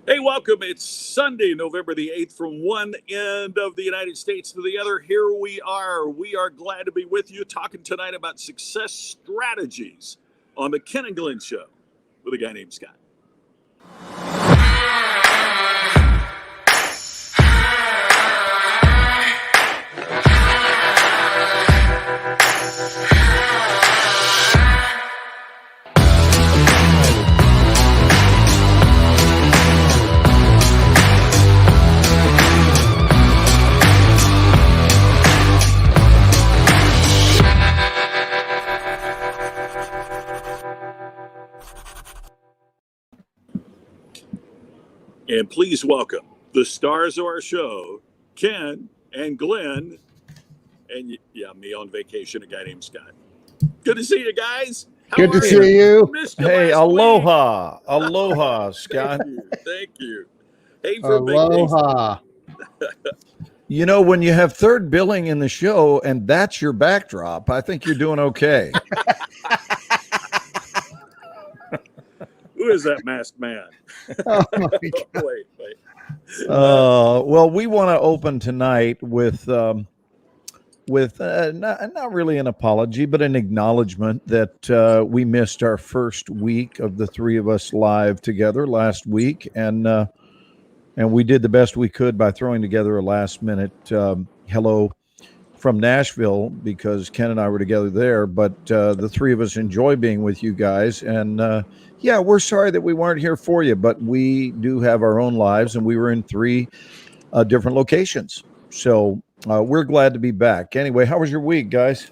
Hey, welcome. It's Sunday, November the 8th, from one end of the United States to the other. Here we are. We are glad to be with you talking tonight about success strategies on the Ken and Glenn Show with a guy named Scott. And please welcome the stars of our show, Ken and Glenn, and me on vacation, a guy named Scott. Good to see you guys. Good to see you. Hey, aloha. Aloha, Scott. Thank you. Hey, for aloha. You know, when you have third billing in the show and that's your backdrop, I think you're doing okay. Who is that masked man? Oh my God. Wait. Well, we want to open tonight with not really an apology, but an acknowledgement that we missed our first week of the three of us live together last week, and we did the best we could by throwing together a last minute hello from Nashville, because Ken and I were together there. But the three of us enjoy being with you guys, and yeah, we're sorry that we weren't here for you, but we do have our own lives, and we were in three different locations. So we're glad to be back. Anyway, how was your week, guys?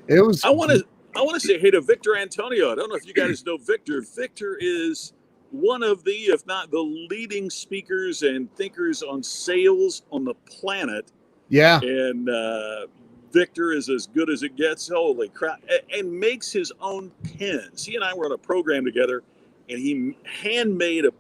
It was. I want to say hey to Victor Antonio. I don't know if you guys know Victor. Victor is one of the, if not the leading speakers and thinkers on sales on the planet. Yeah. And Victor is as good as it gets. Holy crap. And makes his own pens. He and I were on a program together, and he handmade a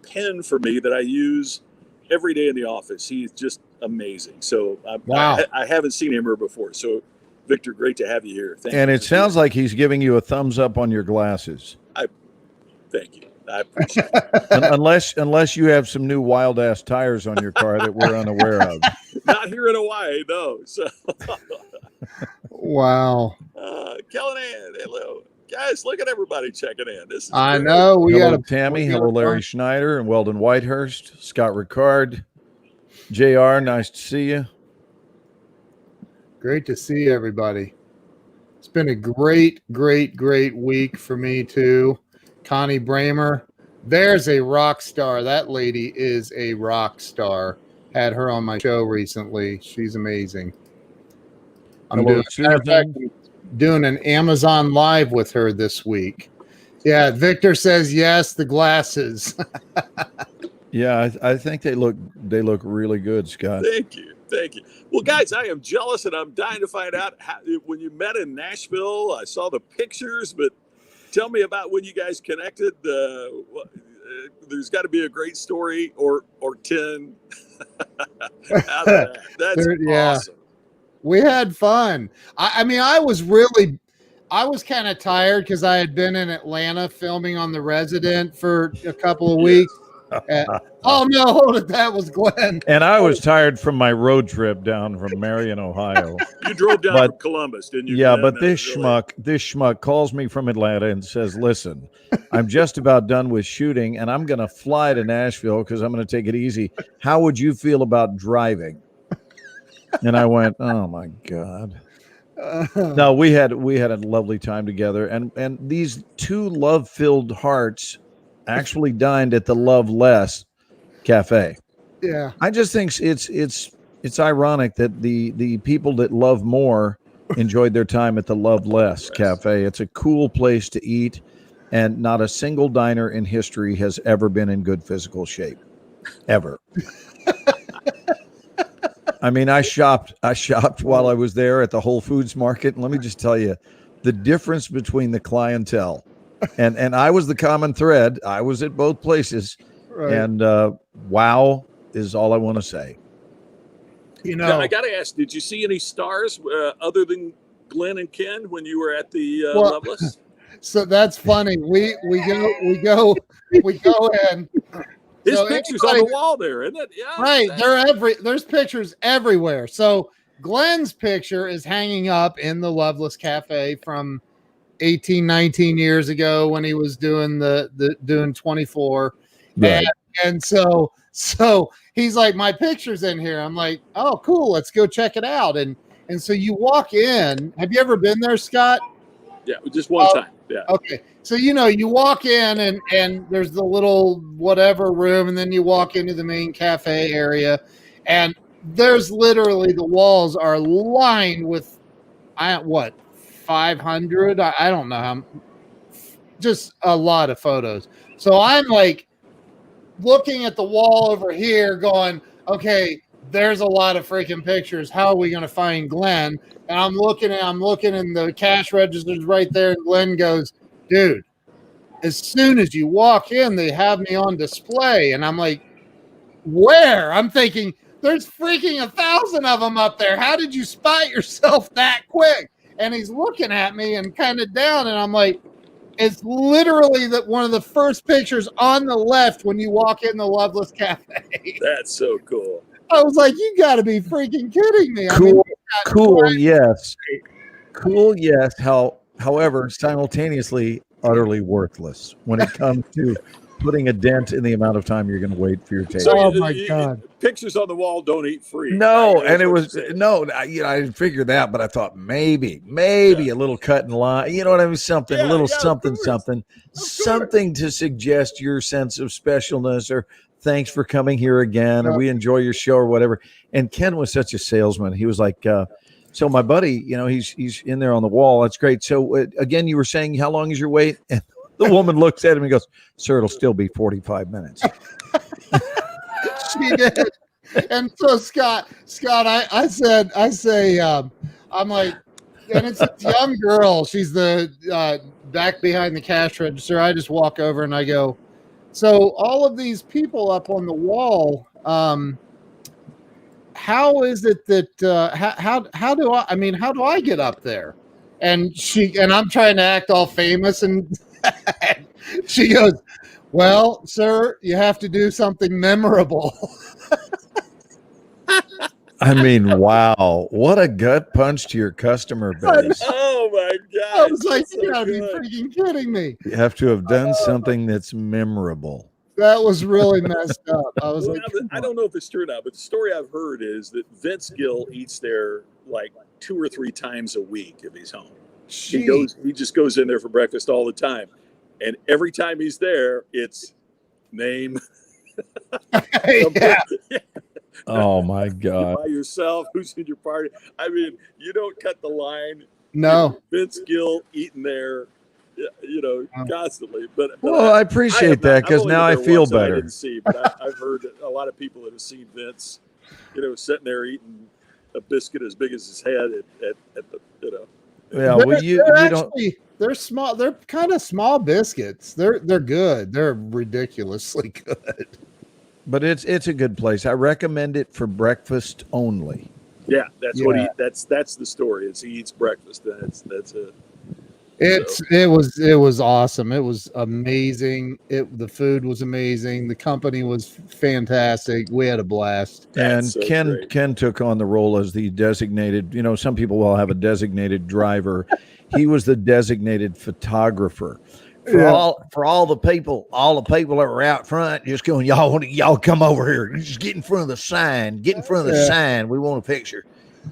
pen for me that I use every day in the office. He's just amazing. So wow. I haven't seen him here before. So, Victor, great to have you here. Thank you. And it sounds like he's giving you a thumbs up on your glasses. Thank you. I appreciate it. Unless you have some new wild ass tires on your car that we're unaware of. Not here in Hawaii, no. So, wow. Callahan, hello. Guys, look at everybody checking in. This is I great. know. Hello, Tammy. Hello, Larry Schneider and Weldon Whitehurst. Scott Ricard. JR, nice to see you. Great to see everybody. It's been a great week for me, too. Connie Bramer, there's a rock star. That lady is a rock star. Had her on my show recently. She's amazing. I'm doing an Amazon Live with her this week. Yeah, Victor says yes, the glasses. Yeah, I think they look really good, Scott. Thank you. Well, guys, I am jealous, and I'm dying to find out how, when you met in Nashville. I saw the pictures, but tell me about when you guys connected. There's got to be a great story or 10 out of that. That's awesome. We had fun. I mean, I was kind of tired because I had been in Atlanta filming on The Resident for a couple of weeks. Oh, no, hold it. That was Glenn. And I was tired from my road trip down from Marion, Ohio. You drove down from Columbus, didn't you? Yeah, Glenn? But this schmuck calls me from Atlanta and says, listen, I'm just about done with shooting, and I'm going to fly to Nashville because I'm going to take it easy. How would you feel about driving? And I went, oh, my God. No, we had a lovely time together. And these two love-filled hearts actually dined at the Loveless Cafe. Yeah. I just think it's ironic that the people that love more enjoyed their time at the Loveless Cafe. It's a cool place to eat, and not a single diner in history has ever been in good physical shape. Ever. I mean, I shopped while I was there at the Whole Foods market, and let me just tell you, the difference between the clientele, and I was the common thread. I was at both places, right. And wow is all I want to say. You know, I got to ask, did you see any stars other than Glenn and Ken when you were at the Loveless? So that's funny. We go in. His So picture's on the wall there, isn't it? Yeah. Right. There's pictures everywhere. So Glenn's picture is hanging up in the Loveless Cafe from 18, 19 years ago when he was doing doing 24. Right. And so he's like, my picture's in here. I'm like, oh, cool. Let's go check it out. And so you walk in. Have you ever been there, Scott? Yeah, just one time. Yeah. Okay. So, you walk in and there's the little whatever room, and then you walk into the main cafe area, and there's literally the walls are lined with 500? I don't know how, just a lot of photos. So I'm like looking at the wall over here going, okay, there's a lot of freaking pictures. How are we going to find Glenn? And I'm looking and the cash register's right there. And Glenn goes, dude, as soon as you walk in, they have me on display. And I'm like, where? I'm thinking there's freaking 1,000 of them up there. How did you spot yourself that quick? And he's looking at me and kind of down. And I'm like, it's literally one of the first pictures on the left when you walk in the Loveless Cafe. That's so cool. I was like, you got to be freaking kidding me. Cool, yes. Cool, yes. However, simultaneously utterly worthless when it comes to putting a dent in the amount of time you're going to wait for your table. So oh my God! Pictures on the wall don't eat free. No, right? and it was I didn't figure that, but I thought maybe a little cut in line. You know what I mean? Something, a little something to suggest your sense of specialness, or thanks for coming here again, or we enjoy your show, or whatever. And Ken was such a salesman. He was like, so my buddy, he's in there on the wall. That's great. So again, you were saying, how long is your wait? And the woman looks at him and goes, sir, it'll still be 45 minutes. She did. And so Scott, I say, I'm like, and it's a young girl. She's the back behind the cash register. I just walk over and I go, so all of these people up on the wall, how is it that how do I get up there? And I'm trying to act all famous, and she goes, well, sir, you have to do something memorable. I mean, wow, what a gut punch to your customer base. Oh my God. I was like, you gotta be freaking kidding me. You have to have done something that's memorable. That was really messed up. I was like, I don't know if it's true or not, but the story I've heard is that Vince Gill eats there like 2 or 3 times a week if he's home. He just goes in there for breakfast all the time. And every time he's there, it's name. yeah. Oh my God. By yourself, who's in your party? I mean, you don't cut the line. No. Vince Gill eating there, constantly. But I appreciate that, because now I feel better. I didn't see, but I've heard a lot of people that have seen Vince, sitting there eating a biscuit as big as his head at the. Yeah, well, they're small. They're kind of small biscuits. They're good. They're ridiculously good. But it's a good place. I recommend it for breakfast only. Yeah, that's the story. He eats breakfast. That's it. It was awesome. It was amazing. The food was amazing. The company was fantastic. We had a blast. And so Ken took on the role as the designated, some people will have a designated driver. He was the designated photographer. For all the people that were out front, just going, y'all come over here. Just get in front of the sign. Get in front of the sign. We want a picture.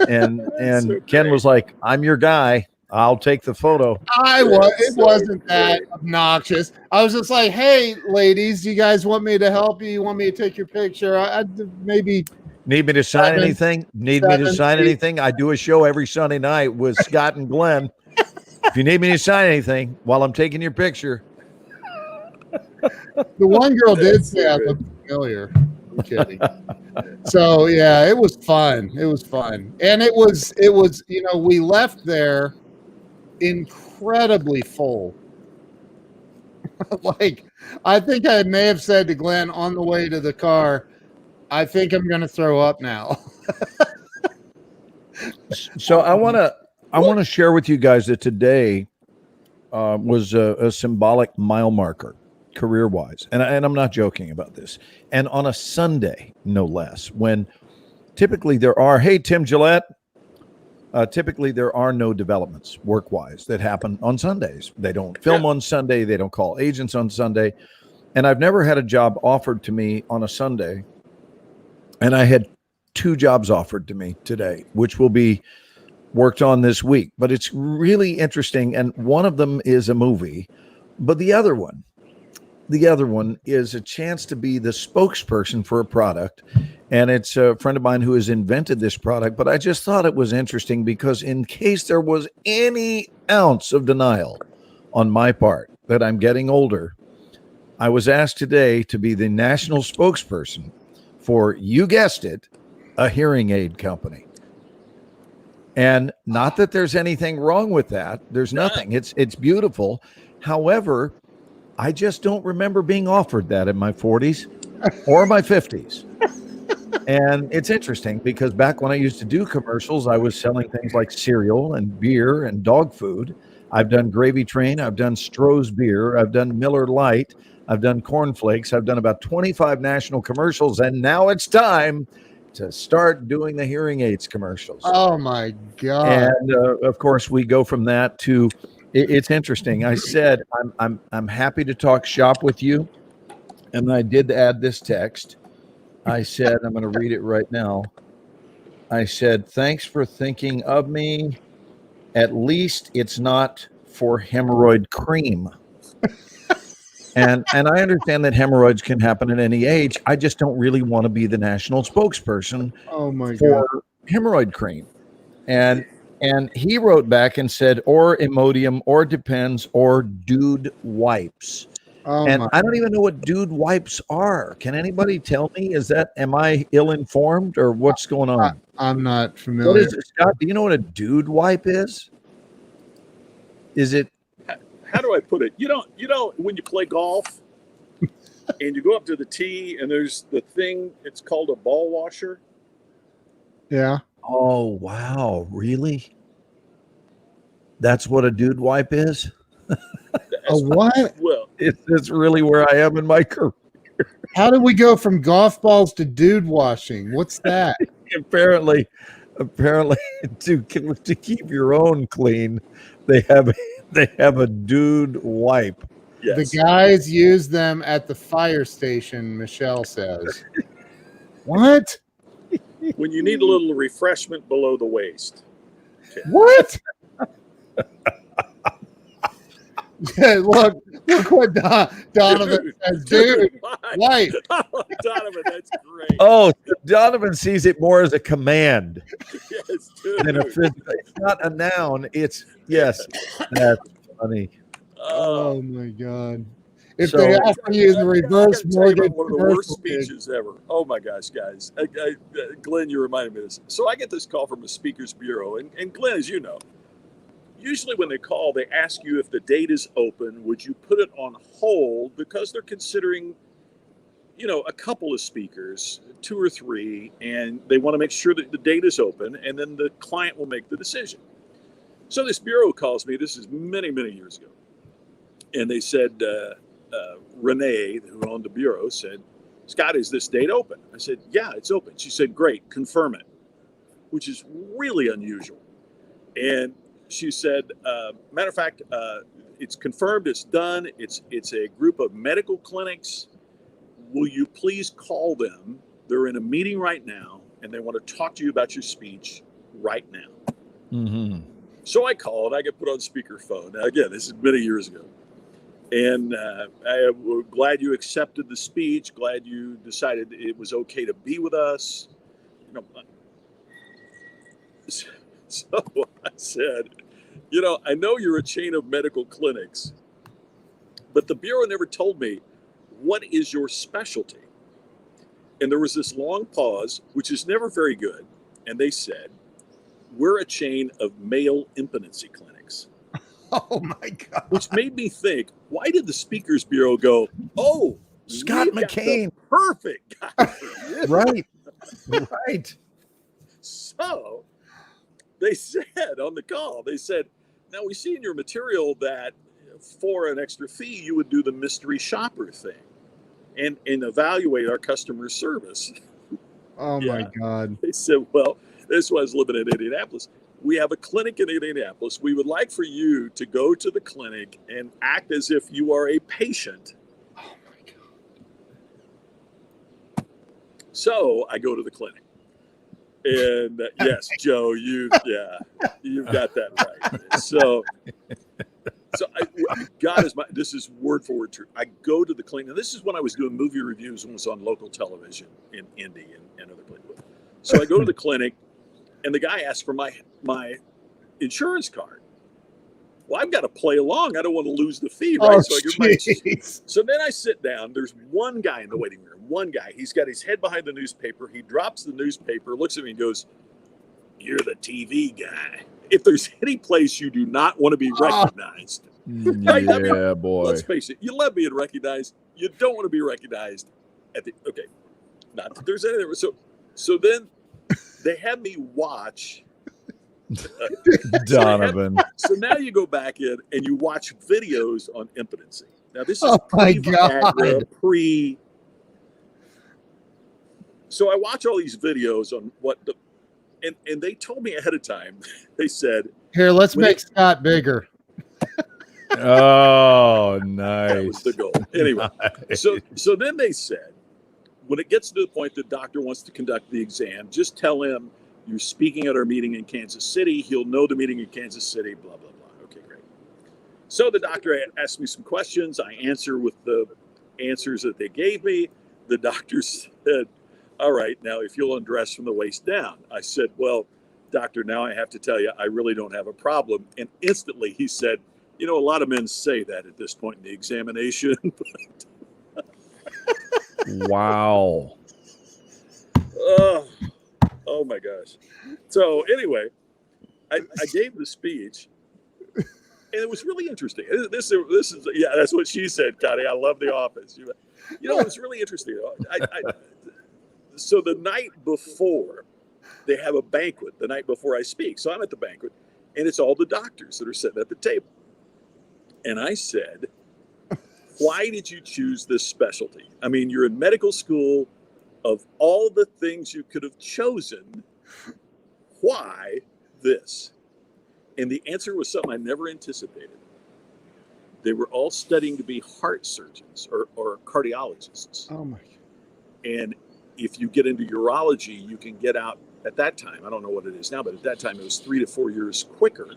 And so Ken was like, I'm your guy. I'll take the photo. It wasn't that obnoxious. I was just like, hey, ladies, you guys want me to help you? You want me to take your picture? I maybe need me to sign anything? Need me to sign anything? I do a show every Sunday night with Scott and Glenn. If you need me to sign anything while I'm taking your picture. The one girl did say I looked familiar. I'm kidding. So yeah, it was fun. And it was, we left there incredibly full. Like, I think I may have said to Glenn on the way to the car, I think I'm going to throw up now. So I want to share with you guys that today was a symbolic mile marker. career-wise, and I'm not joking about this, and on a Sunday, no less, when typically there are, hey, Tim Gillette, typically there are no developments work-wise that happen on Sundays. They don't film on Sunday. They don't call agents on Sunday. And I've never had a job offered to me on a Sunday. And I had 2 jobs offered to me today, which will be worked on this week. But it's really interesting. And one of them is a movie. But the other one is a chance to be the spokesperson for a product. And it's a friend of mine who has invented this product. But I just thought it was interesting because in case there was any ounce of denial on my part that I'm getting older, I was asked today to be the national spokesperson for, you guessed it, a hearing aid company. And not that there's anything wrong with that. There's nothing. It's beautiful. However, I just don't remember being offered that in my 40s or my 50s. And it's interesting because back when I used to do commercials, I was selling things like cereal and beer and dog food. I've done Gravy Train. I've done Stroh's beer. I've done Miller Lite. I've done cornflakes. I've done about 25 national commercials. And now it's time to start doing the hearing aids commercials. Oh my God. And of course we go from that to, it's interesting. I said, I'm happy to talk shop with you. And I did add this text. I said, I'm going to read it right now. I said, thanks for thinking of me. At least it's not for hemorrhoid cream. And I understand that hemorrhoids can happen at any age. I just don't really want to be the national spokesperson for hemorrhoid cream. And he wrote back and said, or Imodium, or Depends, or Dude Wipes. And I don't even know what Dude Wipes are. Can anybody tell me? Am I ill-informed or what's going on? I'm not familiar. What is it, Scott? Do you know what a Dude Wipe is? Is it? How do I put it? You know, when you play golf and you go up to the tee and there's the thing, it's called a ball washer. Yeah. Oh, wow. Really? That's what a Dude Wipe is? A what? Well, it's really where I am in my career. How did we go from golf balls to dude washing? What's that? apparently to keep your own clean, they have a Dude Wipe. yes. The guys use them at the fire station, Michelle says. What? When you need a little refreshment below the waist. Okay. What? Yeah, look what Donovan says, dude. Right. Oh, Donovan, that's great. Oh, Donovan sees it more as a command Yes, dude. than a physical. It's not a noun. It's yes. That's funny. Oh my God. If So- they offer you the reverse I'm gonna tell you mortgage, about one of the worst commercial gig, speeches ever. Oh my gosh, guys. Glenn, you reminded me of this. So I get this call from a speakers bureau, and Glenn, as you know, usually when they call, they ask you if the date is open. Would you put it on hold because they're considering, a couple of speakers, 2 or 3, and they want to make sure that the date is open, and then the client will make the decision. So this bureau calls me. This is many, many years ago, and they said, Renee, who owned the bureau, said, Scott, is this date open? I said, yeah, it's open. She said, great, confirm it, which is really unusual. And she said, matter of fact, it's confirmed, it's done. It's a group of medical clinics. Will you please call them? They're in a meeting right now, and they want to talk to you about your speech right now. Mm-hmm. So I called. I get put on speakerphone. Now, again, this is many years ago. And we're glad you accepted the speech. Glad you decided it was okay to be with us. So I said, I know you're a chain of medical clinics, but the bureau never told me, what is your specialty? And there was this long pause, which is never very good. And they said, we're a chain of male impotency clinics. Oh my God. Which made me think, why did the Speakers Bureau go, oh, Scott we've got the McCain. perfect guy for you. Right. Right. So they said on the call, they said, now we see in your material that for an extra fee, you would do the mystery shopper thing and evaluate our customer service. Oh Yeah. my God. They said, well, this was living in Indianapolis. We have a clinic in Indianapolis. We would like for you to go to the clinic and act as if you are a patient. Oh my God. So I go to the clinic. And yes, Joe, you've got that right. So God is this is word for word true. I go to the clinic. And this is when I was doing movie reviews and was on local television in Indy and other places. So I go to the clinic, and the guy asks for my insurance card. Well, I've got to play along. I don't want to lose the fee, right? Oh, So then I sit down. There's one guy in the waiting room. One guy. He's got his head behind the newspaper. He drops the newspaper, looks at me, and goes, "You're the TV guy. If there's any place you do not want to be recognized, right? Yeah, I mean, boy. let's face it. You love being recognized. You don't want to be recognized at the okay. Not that there's anything. So then they have me watch." Donovan. So now you go back in and you watch videos on impotency. Now this is Oh my God. pre. So I watch all these videos on and they told me ahead of time. They said, Here, let's make Scott bigger. Oh, that was nice. the goal. Anyway, Nice. so then they said, when it gets to the point the doctor wants to conduct the exam, just tell him you're speaking at our meeting in Kansas City. He'll know the meeting in Kansas City, blah, blah, blah. Okay, great. So the doctor asked me some questions. I answer with the answers that they gave me. The doctor said, all right, now if you'll undress from the waist down. I said, well, doctor, now I have to tell you, I really don't have a problem. And instantly he said, a lot of men say that at this point in the examination. Wow. Oh my gosh. So anyway, I gave the speech, and it was really interesting. This is that's what she said, Connie. I love The Office. It was really interesting. So the night before, they have a banquet. The night before I speak, so I'm at the banquet, and it's all the doctors that are sitting at the table. And I said, "Why did you choose this specialty? I mean, you're in medical school. Of all the things you could have chosen, why this?" And the answer was something I never anticipated. They were all studying to be heart surgeons or cardiologists. Oh my. And if you get into urology, you can get out at that time. I don't know what it is now, but at that time it was 3 to 4 years quicker.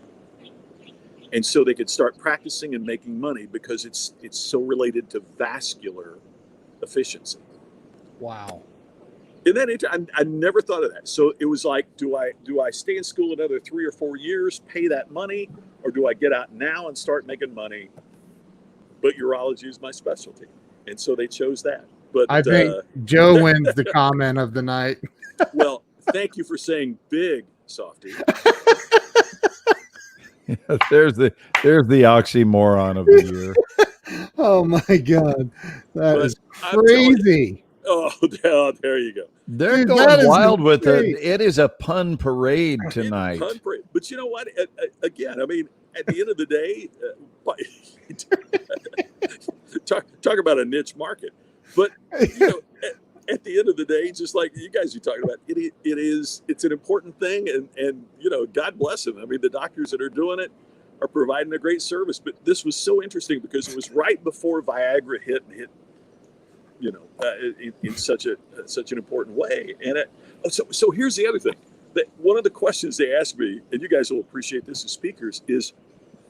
And so they could start practicing and making money because it's so related to vascular efficiency. Wow. And then I never thought of that. So it was like, do I stay in school another 3 or 4 years, pay that money, or do I get out now and start making money? But urology is my specialty, and so they chose that. But I think Joe wins the comment of the night. Well, thank you for saying big, Softy. There's the oxymoron of the year. Oh my God, that is I'm telling crazy. Oh, there you go. They're Dude, going that is wild with insane. it. It is a pun parade tonight. Pun parade. But you know what? Again, I mean, at the end of the day, talk about a niche market. But at the end of the day, just like you guys are talking about, it's an important thing, and God bless them. I mean, the doctors that are doing it are providing a great service. But this was so interesting because it was right before Viagra hit in such an important way. And so here's the other thing. That one of the questions they asked me, and you guys will appreciate this as speakers, is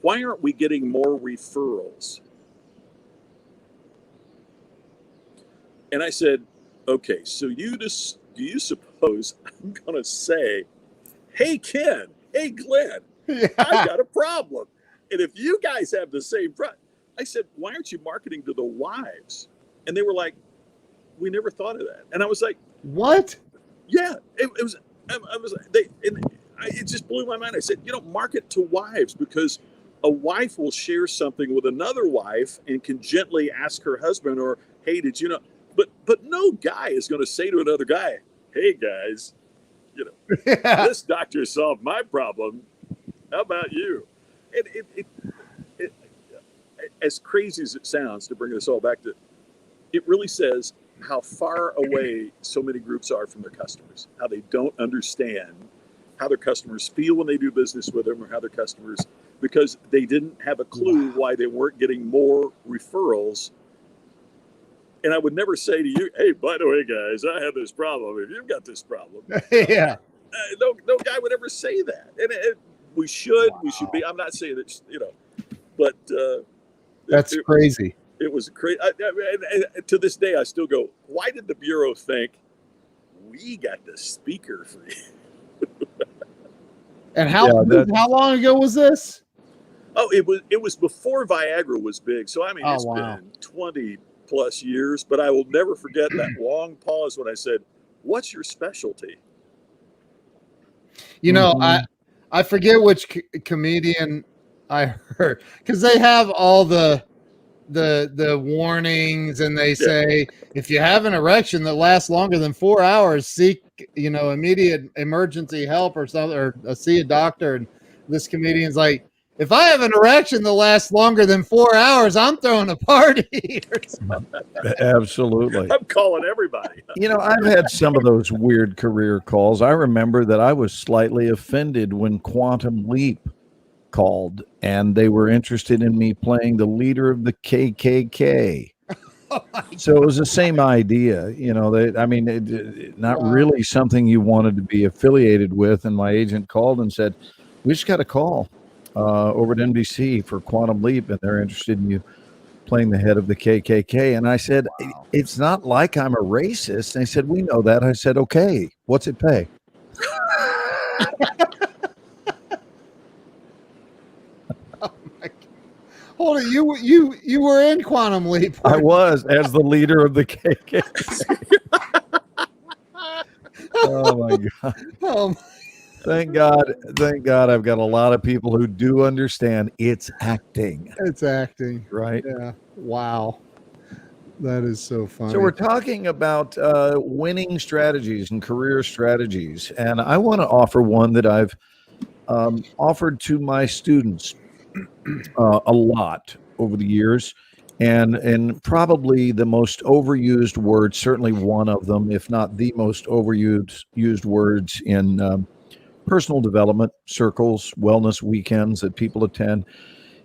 why aren't we getting more referrals? And I said, okay, so do you suppose I'm going to say, hey, Ken, hey, Glenn, I've got a problem. And if you guys have the same problem, I said, why aren't you marketing to the wives? And they were like, we never thought of that. And I was like, what? Yeah, it just blew my mind. I said, market to wives, because a wife will share something with another wife and can gently ask her husband, or, hey, did you know? But no guy is going to say to another guy, hey, guys, this doctor solved my problem. How about you? as crazy as it sounds to bring this all back to, it really says how far away so many groups are from their customers, how they don't understand how their customers feel when they do business with them, or how their customers, because they didn't have a clue why they weren't getting more referrals. And I would never say to you, hey, by the way, guys, I have this problem. If you've got this problem, Yeah. no guy would ever say that. And we should be. I'm not saying that, but That's crazy. It was crazy. And to this day, I still go, why did the Bureau think we got the speaker for you? And how long ago was this? Oh, it was before Viagra was big. So, I mean, it's been 20 plus years, but I will never forget that long pause when I said, what's your specialty? I forget which comedian I heard, because they have all the warnings, and they say, if you have an erection that lasts longer than 4 hours, seek, immediate emergency help or something, or see a doctor. And this comedian's like, if I have an erection that lasts longer than 4 hours, I'm throwing a party. Absolutely. I'm calling everybody. I've had some of those weird career calls. I remember that I was slightly offended when Quantum Leap called, and they were interested in me playing the leader of the KKK. So it was the same idea, not really something you wanted to be affiliated with. And my agent called and said, we just got a call over at NBC for Quantum Leap, and they're interested in you playing the head of the KKK. And I said, it's not like I'm a racist. And they said, we know that. I said, okay, what's it pay? Hold on, you were in Quantum Leap. I was, as the leader of the KKK. Oh my God. Thank God I've got a lot of people who do understand it's acting. It's acting. Right? Yeah. Wow. That is so funny. So we're talking about winning strategies and career strategies. And I want to offer one that I've offered to my students a lot over the years, and probably the most overused word, certainly one of them, if not the most overused words in personal development circles, wellness weekends that people attend,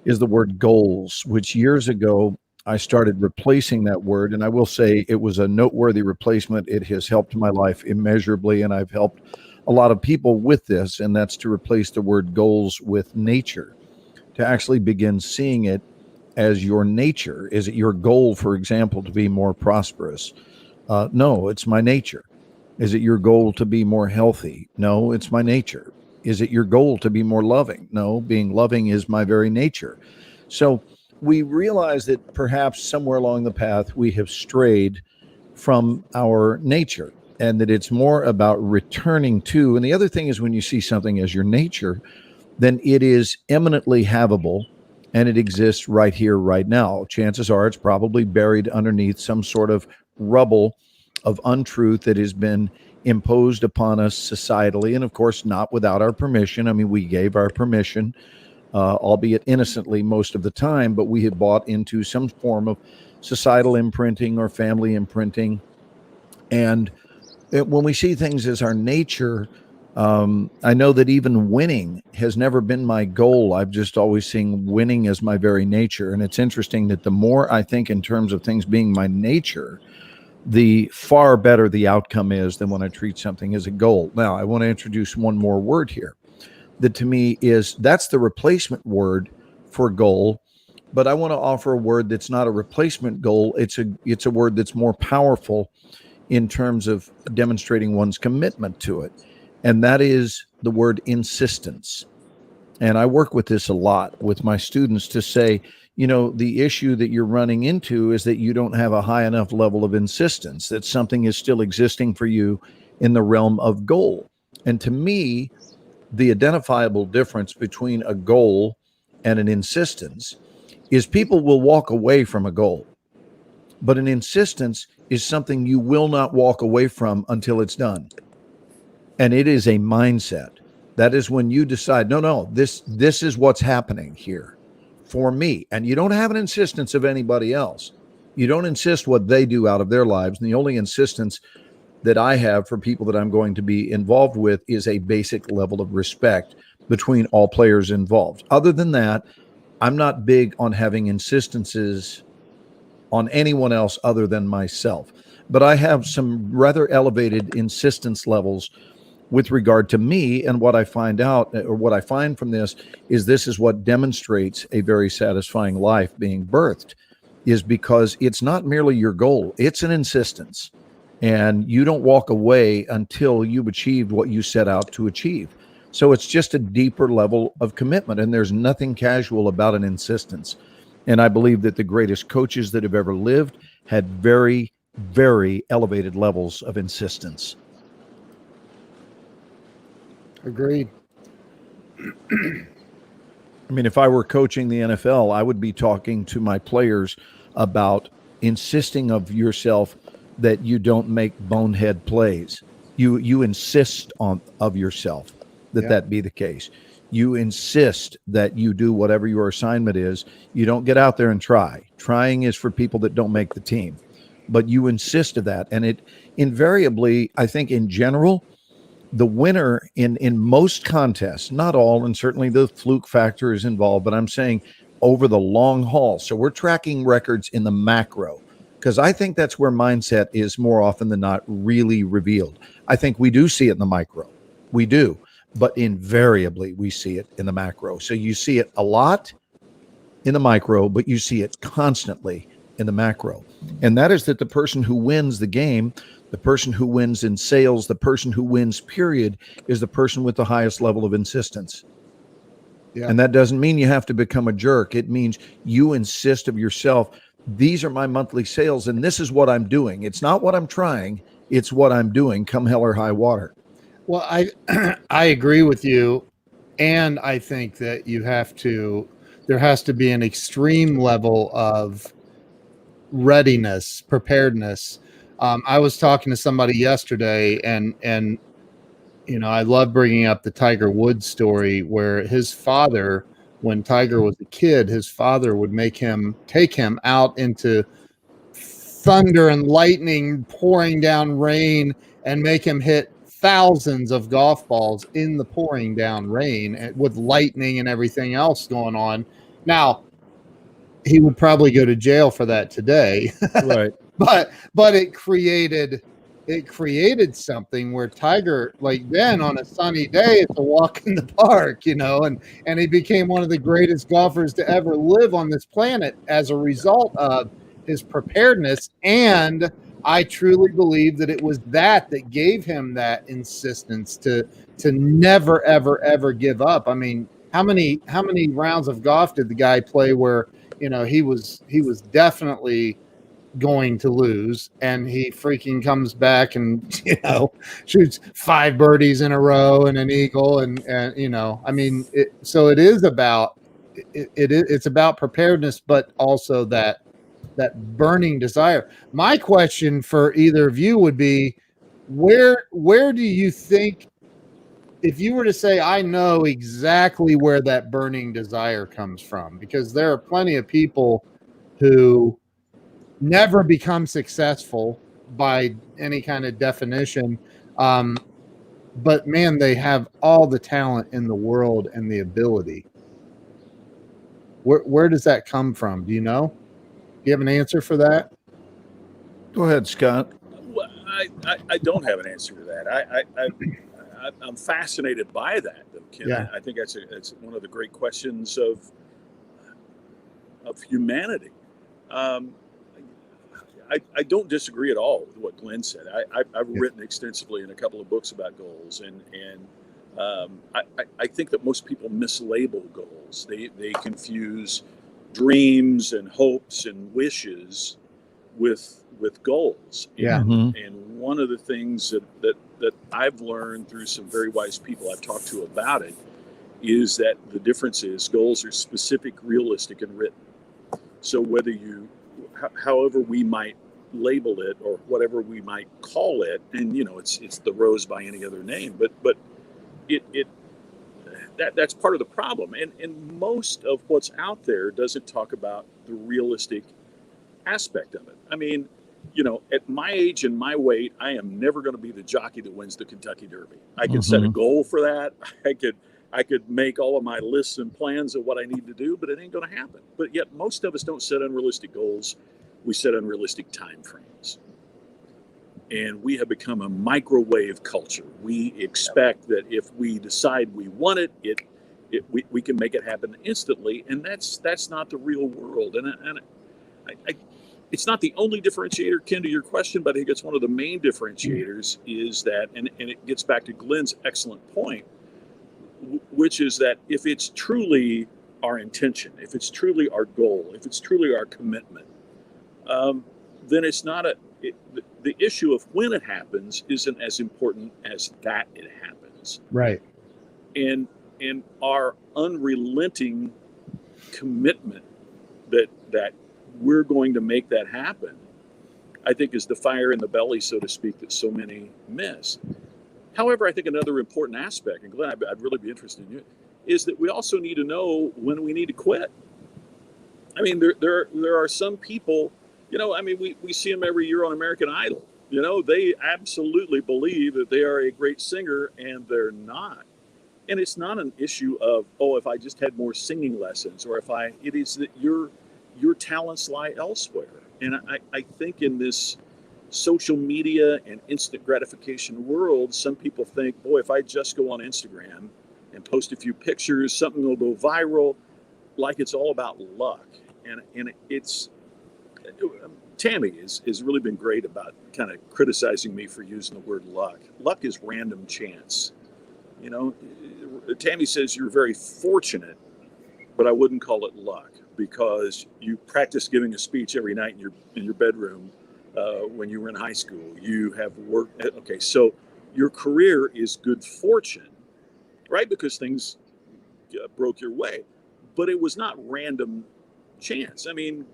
is the word goals, which years ago I started replacing that word. And I will say it was a noteworthy replacement. It has helped my life immeasurably, and I've helped a lot of people with this, and that's to replace the word goals with nature, to actually begin seeing it as your nature. Is it your goal, for example, to be more prosperous? No, it's my nature. Is it your goal to be more healthy? No, it's my nature. Is it your goal to be more loving? No, being loving is my very nature. So we realize that perhaps somewhere along the path we have strayed from our nature, and that it's more about returning to. And the other thing is, when you see something as your nature, then it is eminently havable, and it exists right here, right now. Chances are it's probably buried underneath some sort of rubble of untruth that has been imposed upon us societally, and of course not without our permission. I mean, we gave our permission, albeit innocently most of the time, but we had bought into some form of societal imprinting or family imprinting. And when we see things as our nature, I know that even winning has never been my goal. I've just always seen winning as my very nature. And it's interesting that the more I think in terms of things being my nature, the far better the outcome is than when I treat something as a goal. Now, I want to introduce one more word here that to me that's the replacement word for goal. But I want to offer a word that's not a replacement goal. It's a word that's more powerful in terms of demonstrating one's commitment to it. And that is the word insistence. And I work with this a lot with my students to say, the issue that you're running into is that you don't have a high enough level of insistence, that something is still existing for you in the realm of goal. And to me, the identifiable difference between a goal and an insistence is people will walk away from a goal, but an insistence is something you will not walk away from until it's done. And it is a mindset. That is when you decide, no, this is what's happening here for me. And you don't have an insistence of anybody else. You don't insist what they do out of their lives. And the only insistence that I have for people that I'm going to be involved with is a basic level of respect between all players involved. Other than that, I'm not big on having insistences on anyone else other than myself. But I have some rather elevated insistence levels with regard to me. And what I find out, or what I find from this is what demonstrates a very satisfying life being birthed, is because it's not merely your goal, it's an insistence. And you don't walk away until you've achieved what you set out to achieve. So it's just a deeper level of commitment, and there's nothing casual about an insistence. And I believe that the greatest coaches that have ever lived had very, very elevated levels of insistence. Agreed. I mean, if I were coaching the NFL, I would be talking to my players about insisting of yourself that you don't make bonehead plays. You insist of yourself that be the case. You insist that you do whatever your assignment is. You don't get out there and try. Trying is for people that don't make the team. But you insist of that. And it invariably, I think in general, the winner in most contests, not all, and certainly the fluke factor is involved, but I'm saying over the long haul. So we're tracking records in the macro, because I think that's where mindset is more often than not really revealed. I think we do see it in the micro. We do. But invariably, we see it in the macro. So you see it a lot in the micro, but you see it constantly in the macro. And that is that the person who wins the game, the person who wins in sales, the person who wins, period, is the person with the highest level of insistence. Yeah. And that doesn't mean you have to become a jerk. It means you insist of yourself. These are my monthly sales, and this is what I'm doing. It's not what I'm trying. It's what I'm doing, come hell or high water. Well, I agree with you, and I think that there has to be an extreme level of readiness, preparedness. I was talking to somebody yesterday, and I love bringing up the Tiger Woods story, where his father, when Tiger was a kid, his father would take him out into thunder and lightning, pouring down rain, and make him hit thousands of golf balls in the pouring down rain with lightning and everything else going on. Now, he would probably go to jail for that today. Right. but it created something where Tiger, like, then on a sunny day, it's a walk in the park, and he became one of the greatest golfers to ever live on this planet as a result of his preparedness. And I truly believe that it was that gave him that insistence to never, ever, ever give up. I mean, how many rounds of golf did the guy play where, he was definitely going to lose, and he freaking comes back and, shoots 5 birdies in a row and an eagle. And I mean, it's about preparedness, but also that burning desire. My question for either of you would be, where do you think, if you were to say, I know exactly where that burning desire comes from? Because there are plenty of people who never become successful by any kind of definition. But man, they have all the talent in the world and the ability. Where does that come from? Do you know? Do you have an answer for that? Go ahead, Scott. Well, I don't have an answer to that. I'm fascinated by that, Ken. Yeah. I think it's one of the great questions of humanity. I don't disagree at all with what Glenn said. I've written extensively in a couple of books about goals, and I think that most people mislabel goals. They confuse dreams and hopes and wishes with goals. Yeah. And one of the things that I've learned through some very wise people I've talked to about it is that the difference is goals are specific, realistic, and written. So whether however we might label it or whatever we might call it, and it's the rose by any other name, but that's part of the problem. And most of what's out there doesn't talk about the realistic aspect of it. I mean, at my age and my weight, I am never going to be the jockey that wins the Kentucky Derby. I can set a goal for that. I could make all of my lists and plans of what I need to do, but it ain't going to happen. But yet most of us don't set unrealistic goals. We set unrealistic time frames. And we have become a microwave culture. We expect that if we decide we want it, we can make it happen instantly. And that's not the real world. And it's not the only differentiator, Ken, to your question, but I think it's one of the main differentiators is that, and it gets back to Glenn's excellent point, which is that if it's truly our intention, if it's truly our goal, if it's truly our commitment, then it's not the issue of when it happens isn't as important as that it happens. Right. And our unrelenting commitment that we're going to make that happen, I think is the fire in the belly, so to speak, that so many miss. However, I think another important aspect, and Glenn, I'd really be interested in you, is that we also need to know when we need to quit. I mean, there are some people, we see them every year on American Idol. They absolutely believe that they are a great singer, and they're not. And it's not an issue of, if I just had more singing lessons, or it is that your talents lie elsewhere. And I think in this social media and instant gratification world, some people think, boy, if I just go on Instagram and post a few pictures, something will go viral, like it's all about luck. And it's Tammy has really been great about kind of criticizing me for using the word luck. Luck is random chance. Tammy says you're very fortunate, but I wouldn't call it luck, because you practice giving a speech every night in your bedroom when you were in high school. You have worked. Okay, so your career is good fortune, right? Because things broke your way, but it was not random chance. I mean,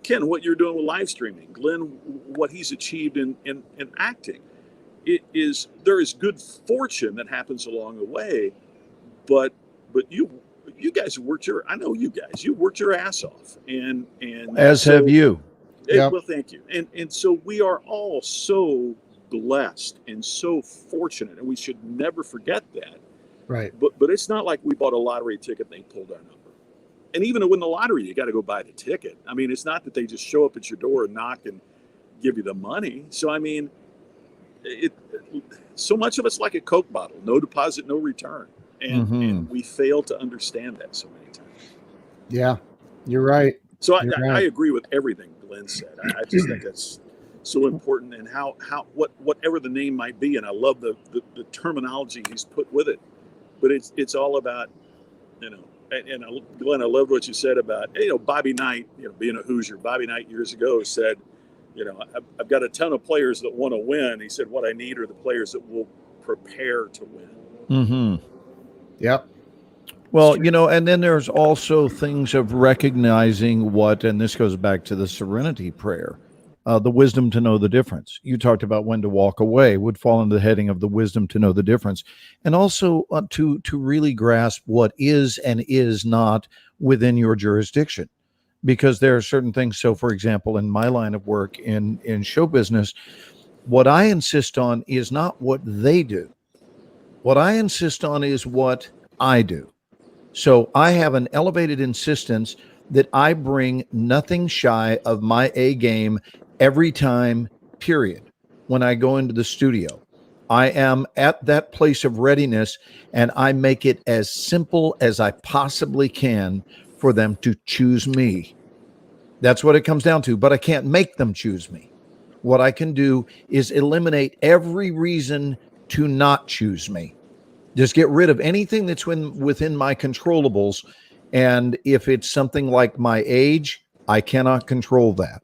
Ken, what you're doing with live streaming, Glenn, what he's achieved in acting, there is good fortune that happens along the way, but you guys have worked you worked your ass off, and as so, have you. Yep. Well, thank you. And so we are all so blessed and so fortunate, and we should never forget that. Right. But it's not like we bought a lottery ticket and they pulled our number. And even to win the lottery, you got to go buy the ticket. I mean, it's not that they just show up at your door and knock and give you the money. So, I mean, so much of it's like a Coke bottle, no deposit, no return. And we fail to understand that so many times. Yeah, you're right. So I agree with everything Glenn said. I just think that's so important, and whatever the name might be, and I love the terminology he's put with it. But it's all about, and Glenn, I love what you said about, Bobby Knight, being a Hoosier. Bobby Knight years ago said, I've got a ton of players that want to win. He said, what I need are the players that will prepare to win. Mm-hmm. Yep. Well, and then there's also things of recognizing and this goes back to the serenity prayer, the wisdom to know the difference. You talked about when to walk away would fall into the heading of the wisdom to know the difference. And also to really grasp what is and is not within your jurisdiction, because there are certain things. So, for example, in my line of work in show business, what I insist on is not what they do. What I insist on is what I do. So I have an elevated insistence that I bring nothing shy of my A game every time, period. When I go into the studio, I am at that place of readiness, and I make it as simple as I possibly can for them to choose me. That's what it comes down to, but I can't make them choose me. What I can do is eliminate every reason to not choose me. Just get rid of anything that's within my controllables. And if it's something like my age, I cannot control that.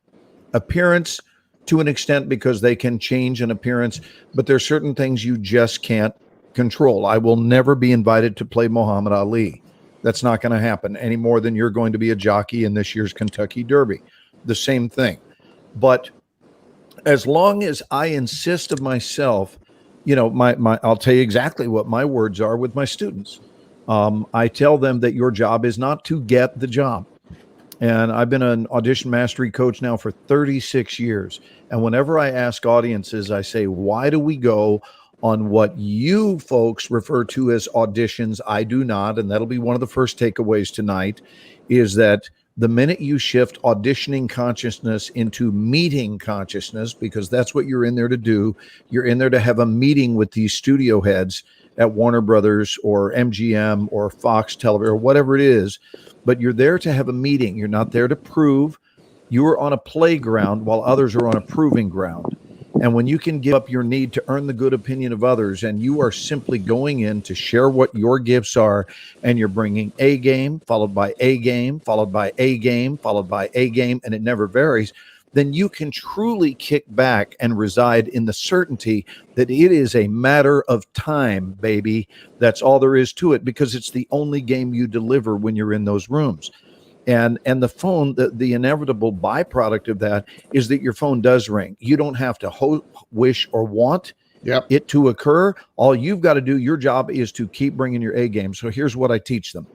Appearance, to an extent, because they can change an appearance, but there's certain things you just can't control. I will never be invited to play Muhammad Ali. That's not going to happen any more than you're going to be a jockey in this year's Kentucky Derby. The same thing. But as long as I insist of myself I'll tell you exactly what my words are with my students. I tell them that your job is not to get the job. And I've been an audition mastery coach now for 36 years. And whenever I ask audiences, I say, why do we go on what you folks refer to as auditions? I do not. And that'll be one of the first takeaways tonight, is that the minute you shift auditioning consciousness into meeting consciousness, because that's what you're in there to do, you're in there to have a meeting with these studio heads at Warner Brothers or MGM or Fox Television or whatever it is, but you're there to have a meeting. You're not there to prove. You are on a playground while others are on a proving ground. And when you can give up your need to earn the good opinion of others, and you are simply going in to share what your gifts are, and you're bringing A game, followed by A game, followed by A game, followed by A game, and it never varies, then you can truly kick back and reside in the certainty that it is a matter of time, baby. That's all there is to it, because it's the only game you deliver when you're in those rooms. And the phone, the inevitable byproduct of that is that your phone does ring. You don't have to hope, wish, or want it to occur. All you've got to do, your job is to keep bringing your A game. So here's what I teach them.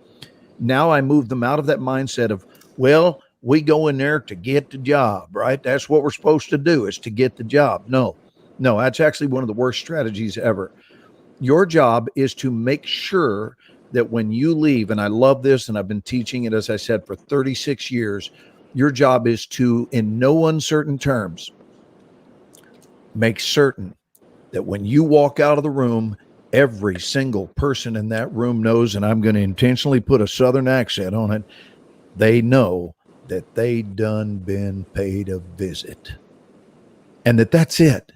Now I move them out of that mindset of, well, we go in there to get the job, right? That's what we're supposed to do, is to get the job. No, that's actually one of the worst strategies ever. Your job is to make sure that when you leave, and I love this, and I've been teaching it, as I said, for 36 years, your job is to, in no uncertain terms, make certain that when you walk out of the room, every single person in that room knows, and I'm going to intentionally put a Southern accent on it, they know that they done been paid a visit. And that's it.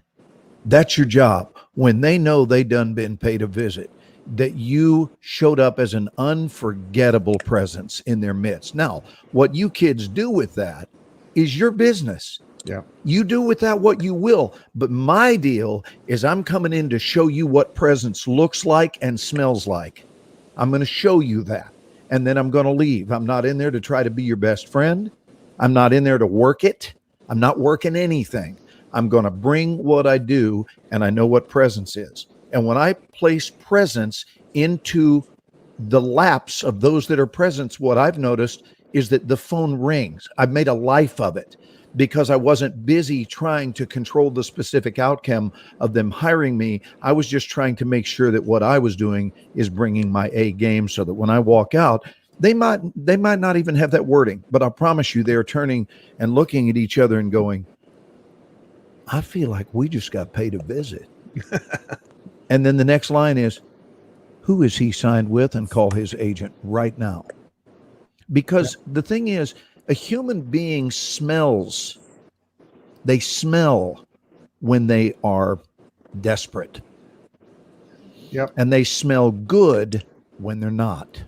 That's your job. When they know they done been paid a visit, that you showed up as an unforgettable presence in their midst. Now, what you kids do with that is your business. Yeah. You do with that what you will. But my deal is I'm coming in to show you what presence looks like and smells like. I'm going to show you that. And then I'm going to leave. I'm not in there to try to be your best friend. I'm not in there to work it. I'm not working anything. I'm going to bring what I do, and I know what presence is. And when I place presence into the laps of those that are presents, what I've noticed is that the phone rings. I've made a life of it because I wasn't busy trying to control the specific outcome of them hiring me. I was just trying to make sure that what I was doing is bringing my A game, so that when I walk out, they might not even have that wording, but I promise you they're turning and looking at each other and going, I feel like we just got paid a visit. And then the next line is, who is he signed with? And call his agent right now. Because the thing is, a human being smells. They smell when they are desperate. Yep. And they smell good when they're not.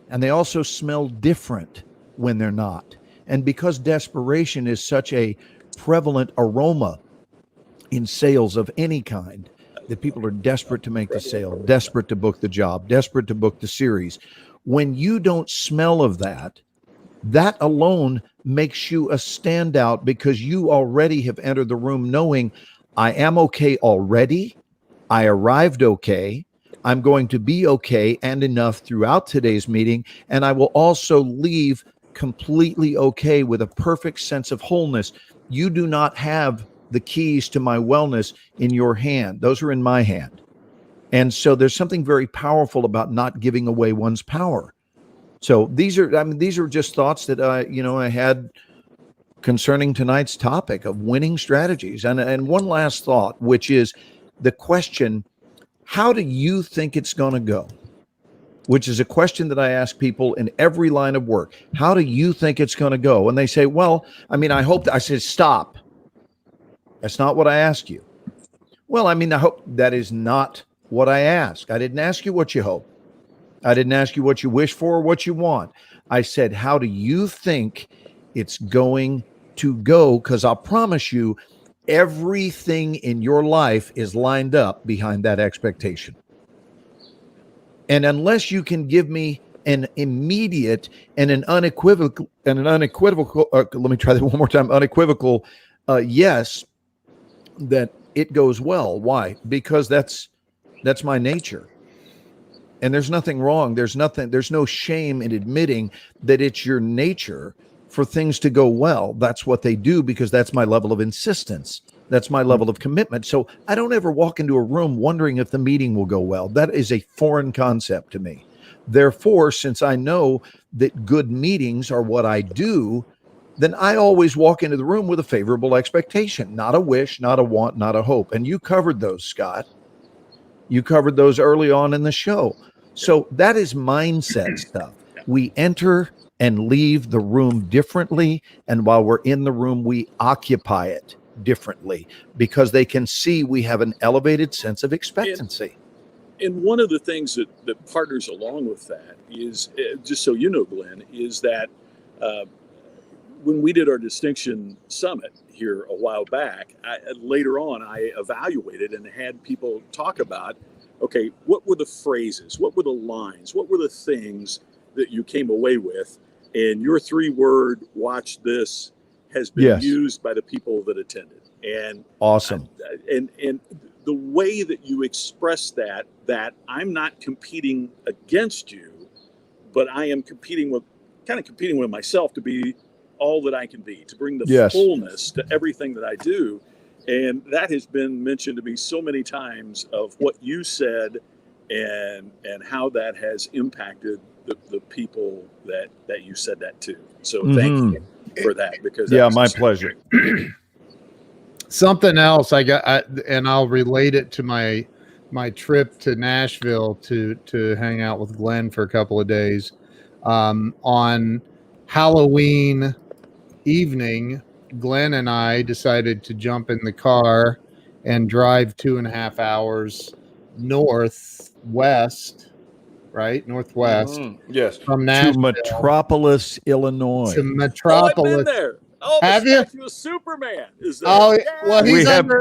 And they also smell different when they're not. And because desperation is such a prevalent aroma in sales of any kind, that people are desperate to make the sale, desperate to book the job, desperate to book the series. When you don't smell of that, that alone makes you a standout, because you already have entered the room knowing, I am okay already. I arrived okay. I'm going to be okay and enough throughout today's meeting. And I will also leave completely okay with a perfect sense of wholeness. You do not have the keys to my wellness in your hand. Those are in my hand. And so there's something very powerful about not giving away one's power. So these are just thoughts that I had concerning tonight's topic of winning strategies. And one last thought, which is the question, how do you think it's going to go? Which is a question that I ask people in every line of work. How do you think it's going to go? And they say, well, I hope that. I said, stop. That's not what I asked you. Well, I hope that is not what I asked. I didn't ask you what you hope. I didn't ask you what you wish for or what you want. I said, how do you think it's going to go? Because I'll promise you, everything in your life is lined up behind that expectation. And unless you can give me an immediate and an unequivocal, let me try that one more time, unequivocal yes, that it goes well. Why? Because that's my nature. And there's nothing wrong. There's no shame in admitting that it's your nature for things to go well. That's what they do, because that's my level of insistence. That's my level of commitment. So I don't ever walk into a room wondering if the meeting will go well. That is a foreign concept to me. Therefore, since I know that good meetings are what I do, then I always walk into the room with a favorable expectation, not a wish, not a want, not a hope. And you covered those, Scott. You covered those early on in the show. So that is mindset stuff. We enter and leave the room differently. And while we're in the room, we occupy it differently, because they can see we have an elevated sense of expectancy. And one of the things that partners along with that is, just so you know, Glenn, is that when we did our Distinction Summit here a while back, later on, I evaluated and had people talk about, okay, what were the phrases? What were the lines? What were the things that you came away with? And your 3-word, watch this, has been used by the people that attended. And awesome. And the way that you express that I'm not competing against you, but I am competing with myself to be all that I can be, to bring the fullness to everything that I do. And that has been mentioned to me so many times, of what you said and how that has impacted the people that you said that to. So thank you for that, because my pleasure. Something else and I'll relate it to my trip to Nashville to hang out with Glenn for a couple of days. On Halloween evening, Glenn and I decided to jump in the car and drive 2.5 hours northwest, Yes, from Nashville to Metropolis, Illinois. to Metropolis. Oh, I've been there. Oh, have the you? statue of Superman is there. Oh, well,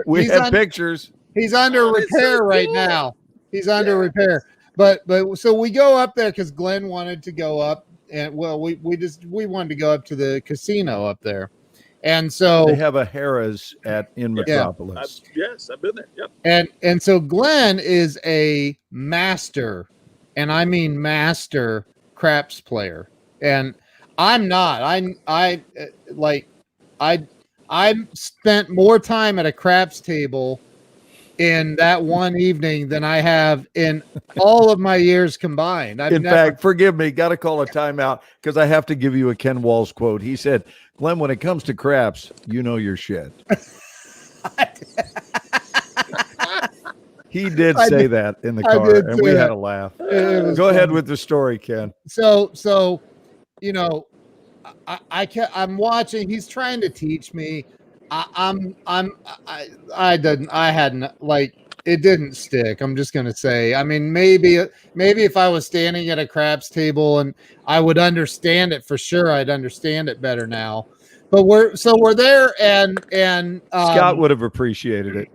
we have pictures. He's under repair so right cool. now. He's under repair. But so we go up there because Glenn wanted to go up, and we wanted to go up to the casino up there, and so they have a Harrah's in Metropolis. Yes, I've been there. Yep. And so Glenn is a master, and I mean master craps player, and I'm not. I spent more time at a craps table in that one evening than I have in all of my years combined. In fact, forgive me, got to call a timeout, because I have to give you a Ken Walls quote. He said, "Glenn, when it comes to craps, you know your shit." He did say that in the car, and we had a laugh. Go ahead with the story, Ken. So, you know, I'm watching. He's trying to teach me. It didn't stick. I'm just gonna say. I mean, maybe if I was standing at a craps table and I would understand it for sure, I'd understand it better now. But we're there, and Scott would have appreciated it.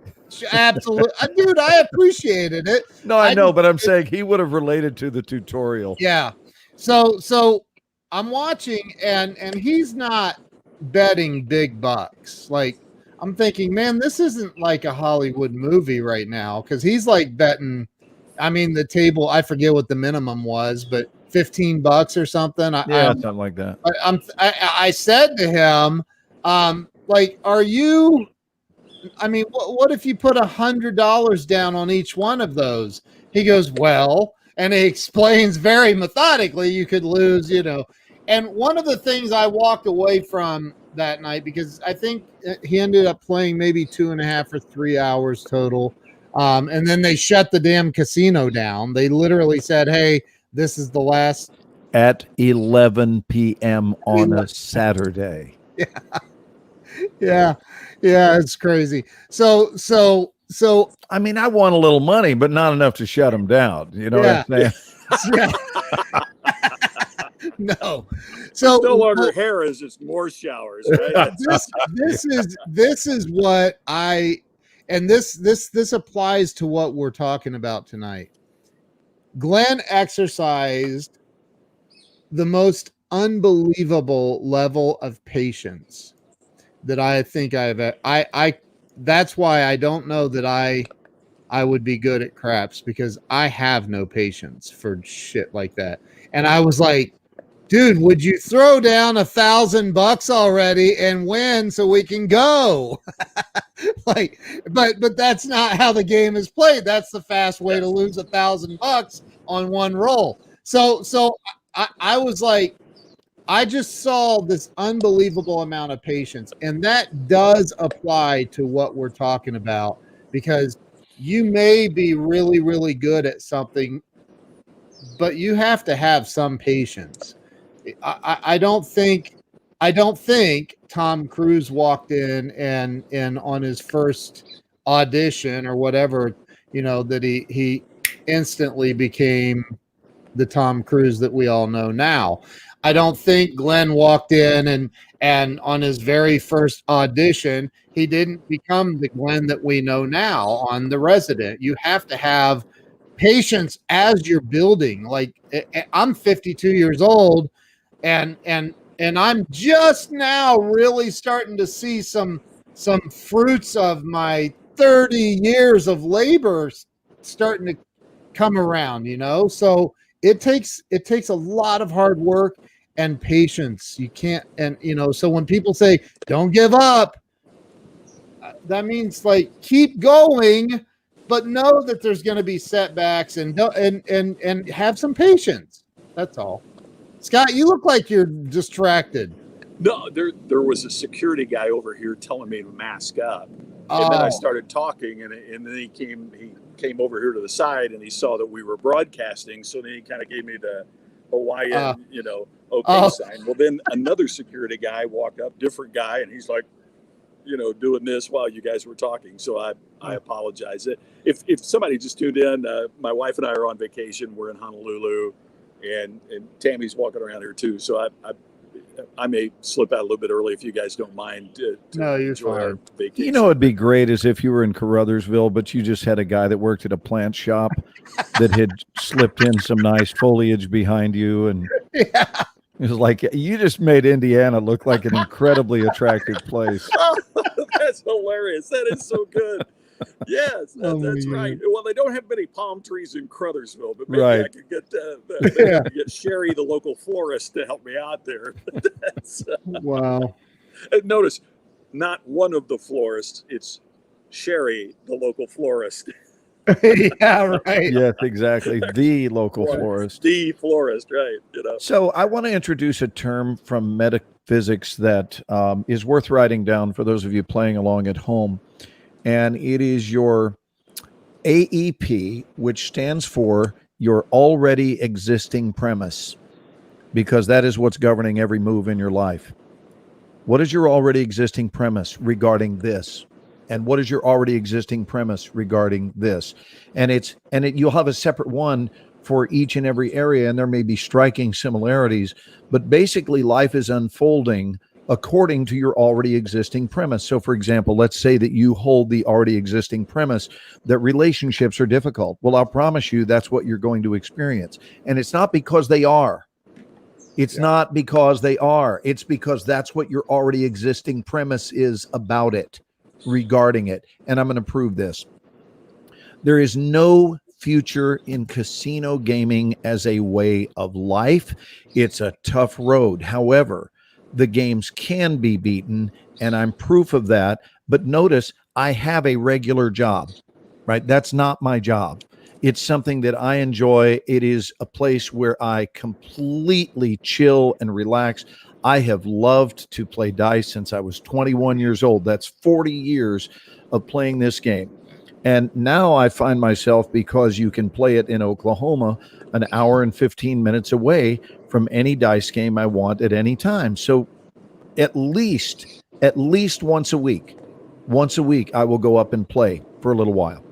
Absolutely, dude. I appreciated it. No, I know, but I'm saying he would have related to the tutorial. Yeah. So I'm watching, and he's not betting big bucks. Like, I'm thinking, man, this isn't like a Hollywood movie right now, because he's like betting. I mean, the table, I forget what the minimum was, but $15 or something. Something like that. I said to him, like, are you? I mean, what if you put $100 down on each one of those? He goes, well, and he explains very methodically, you could lose, And one of the things I walked away from that night, because I think he ended up playing maybe 2.5 or 3 hours total. And then they shut the damn casino down. They literally said, hey, this is the last. At 11 p.m. on a Saturday. Yeah. Yeah, it's crazy. So I mean, I want a little money, but not enough to shut them down. You know what I'm saying? Yeah. No. So no longer Harrah's, it's more showers, right? this is what this applies to what we're talking about tonight. Glenn exercised the most unbelievable level of patience that I think that's why I don't know that I would be good at craps, because I have no patience for shit like that. And I was like, dude, would you throw down $1,000 already and win so we can go? Like, but that's not how the game is played. That's the fast way to lose $1,000 on one roll. So I was like, I just saw this unbelievable amount of patience, and that does apply to what we're talking about, because you may be really, really good at something, but you have to have some patience. I don't think Tom Cruise walked in and on his first audition or whatever, that he instantly became the Tom Cruise that we all know now. I don't think Glenn walked in and on his very first audition, he didn't become the Glenn that we know now on The Resident. You have to have patience as you're building. Like, I'm 52 years old, and I'm just now really starting to see some fruits of my 30 years of labor starting to come around, so it takes a lot of hard work and patience. You can't, and so when people say don't give up, that means like keep going, but know that there's going to be setbacks, and have some patience. That's all. Scott, you look like you're distracted. No, there was a security guy over here telling me to mask up, and then I started talking, and then he came over here to the side, and he saw that we were broadcasting, so then he kind of gave me the Hawaiian, okay sign. Well, then another security guy walked up, different guy, and he's like, doing this while you guys were talking. So I apologize. If somebody just tuned in, my wife and I are on vacation. We're in Honolulu, and Tammy's walking around here too. So I may slip out a little bit early if you guys don't mind. No, you're fine. Vacation. It'd be great as if you were in Carruthersville, but you just had a guy that worked at a plant shop that had slipped in some nice foliage behind you. And yeah. It was like, you just made Indiana look like an incredibly attractive place. That's hilarious. That is so good. Yes, that's right. Well, they don't have many palm trees in Crothersville, but maybe I could get Sherry, the local florist, to help me out there. Wow. Notice, not one of the florists. It's Sherry, the local florist. Yeah, right. Yes, exactly. The local florist. The florist, right. So I want to introduce a term from metaphysics that is worth writing down for those of you playing along at home. And it is your AEP, which stands for your already existing premise, because that is what's governing every move in your life. What is your already existing premise regarding this? And what is your already existing premise regarding this? And you'll have a separate one for each and every area, and there may be striking similarities, but basically life is unfolding according to your already existing premise. So for example, let's say that you hold the already existing premise that relationships are difficult. Well, I'll promise you that's what you're going to experience. And it's not because they are. It's not because they are. It's because that's what your already existing premise is about it, regarding it. And I'm going to prove this. There is no future in casino gaming as a way of life. It's a tough road. However, the games can be beaten, and I'm proof of that. But notice, I have a regular job, right? That's not my job. It's something that I enjoy. It is a place where I completely chill and relax. I have loved to play dice since I was 21 years old. That's 40 years of playing this game. And now I find myself, because you can play it in Oklahoma, an hour and 15 minutes away from any dice game I want at any time. So at least once a week, I will go up and play for a little while.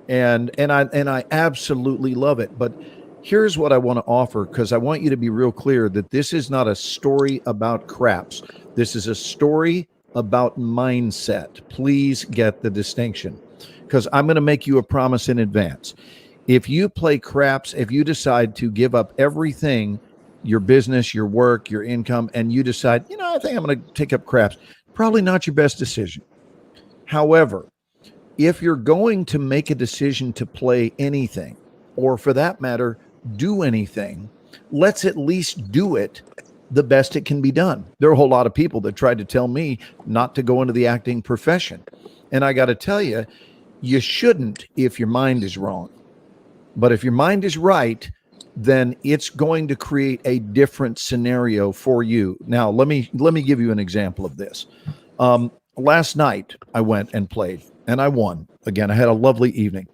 And I absolutely love it. But here's what I want to offer, because I want you to be real clear that this is not a story about craps. This is a story about mindset. Please get the distinction, because I'm going to make you a promise in advance. If you play craps, if you decide to give up everything, your business, your work, your income, and you decide, I think I'm going to take up craps, probably not your best decision. However, if you're going to make a decision to play anything, or for that matter, do anything, let's at least do it the best it can be done. There are a whole lot of people that tried to tell me not to go into the acting profession. And I got to tell you, you shouldn't if your mind is wrong. But if your mind is right, then it's going to create a different scenario for you. Now, let me give you an example of this. Last night, I went and played, and I won. Again, I had a lovely evening.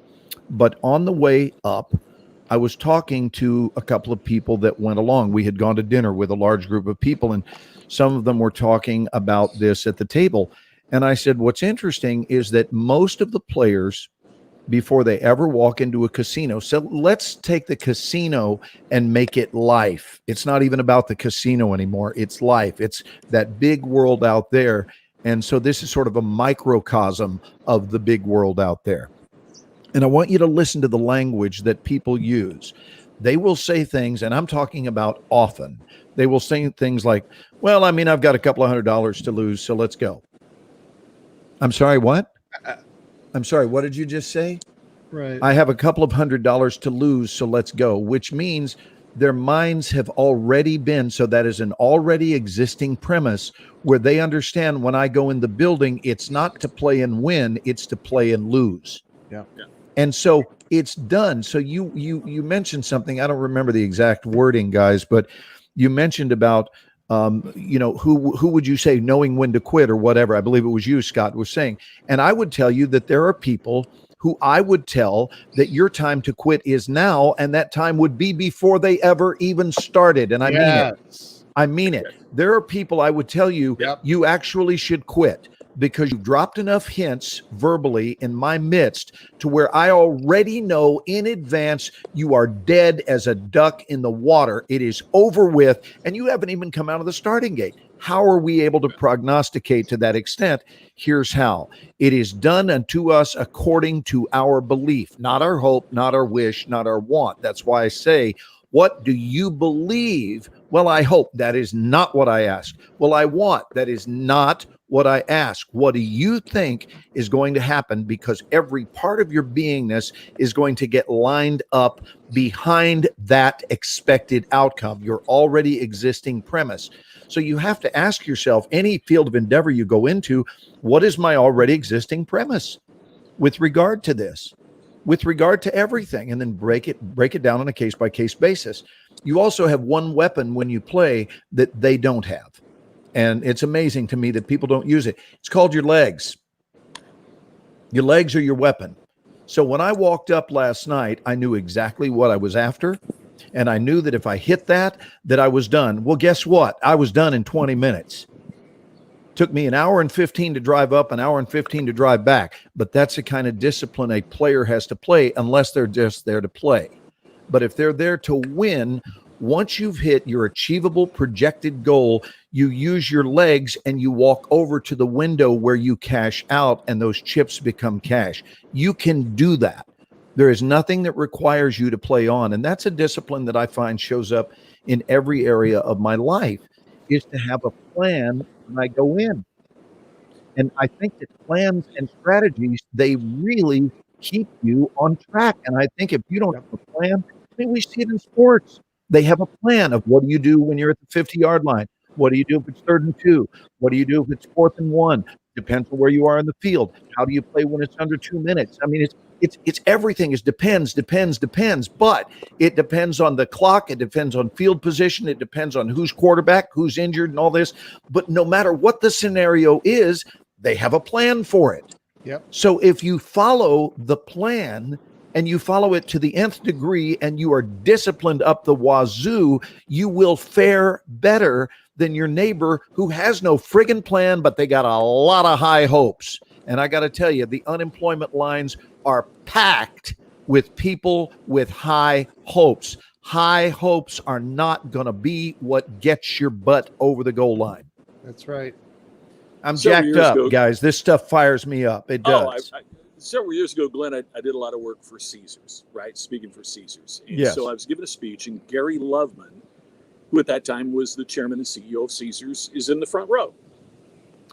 But on the way up, I was talking to a couple of people that went along. We had gone to dinner with a large group of people, and some of them were talking about this at the table. And I said, what's interesting is that most of the players, before they ever walk into a casino, so let's take the casino and make it life. It's not even about the casino anymore. It's life. It's that big world out there. And so this is sort of a microcosm of the big world out there. And I want you to listen to the language that people use. They will say things, and I'm talking about often. They will say things like, well, I mean, I've got a couple of $100 to lose, so let's go. I'm sorry, what? I'm sorry, what did you just say? Right. I have a couple of $100 to lose, so let's go, which means their minds have already been, so that is an already existing premise where they understand when I go in the building, it's not to play and win, it's to play and lose. Yeah. And so it's done. So you mentioned something. I don't remember the exact wording, guys, but you mentioned about who would you say knowing when to quit or whatever. I believe it was you, Scott, was saying. And I would tell you that there are people who I would tell that your time to quit is now, and that time would be before they ever even started. And I mean it. I mean it. There are people I would tell you, you actually should quit, because you've dropped enough hints verbally in my midst to where I already know in advance you are dead as a duck in the water. It is over with, and you haven't even come out of the starting gate. How are we able to prognosticate to that extent? Here's how. It is done unto us according to our belief, not our hope, not our wish, not our want. That's why I say, what do you believe? Well, I hope. That is not what I ask. Well, I want. That is not what I ask. What do you think is going to happen? Because every part of your beingness is going to get lined up behind that expected outcome, your already existing premise. So you have to ask yourself, any field of endeavor you go into, what is my already existing premise with regard to this, with regard to everything, and then break it down on a case-by-case basis. You also have one weapon when you play that they don't have. And it's amazing to me that people don't use it. It's called your legs. Your legs are your weapon. So when I walked up last night, I knew exactly what I was after. And I knew that if I hit that I was done. Well, guess what? I was done in 20 minutes. Took me an hour and 15 to drive up, an hour and 15 to drive back. But that's the kind of discipline a player has to play, unless they're just there to play. But if they're there to win, once you've hit your achievable projected goal, you use your legs and you walk over to the window where you cash out, and those chips become cash. You can do that. There is nothing that requires you to play on. And that's a discipline that I find shows up in every area of my life, is to have a plan when I go in. And I think that plans and strategies, they really keep you on track. And I think if you don't have a plan, I mean, we see it in sports. They have a plan of what do you do when you're at the 50-yard line? What do you do if it's 3rd and 2? What do you do if it's 4th and 1? Depends on where you are in the field. How do you play when it's under 2 minutes? I mean, it's everything is depends, but it depends on the clock. It depends on field position. It depends on who's quarterback, who's injured, and all this. But no matter what the scenario is, they have a plan for it. Yep. So if you follow the plan and you follow it to the nth degree and you are disciplined up the wazoo, you will fare better than your neighbor who has no friggin' plan, but they got a lot of high hopes. And I got to tell you, the unemployment lines are packed with people with high hopes. High hopes are not going to be what gets your butt over the goal line. That's right. I'm jacked up, guys. This stuff fires me up. It does. Several years ago, Glenn, I did a lot of work for Caesars, right? Speaking for Caesars. And yes. So I was giving a speech, and Gary Loveman, who at that time was the chairman and CEO of Caesars, is in the front row.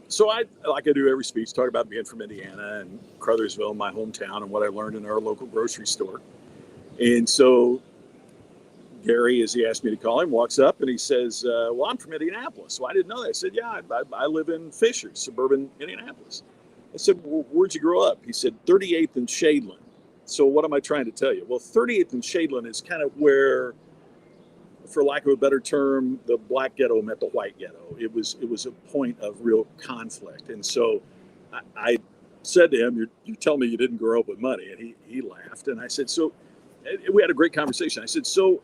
So I, like I do every speech, talk about being from Indiana and Crothersville, my hometown, and what I learned in our local grocery store. And so Gary, as he asked me to call him, walks up and he says, well, I'm from Indianapolis. So I didn't know that. I said, yeah, I live in Fishers, suburban Indianapolis. I said, well, where'd you grow up? He said, 38th and Shadeland. So what am I trying to tell you? Well, 38th and Shadeland is kind of where, for lack of a better term, the black ghetto met the white ghetto. It was a point of real conflict. And so I said to him, you're telling me you didn't grow up with money? And he laughed. And I said, so we had a great conversation. I said, so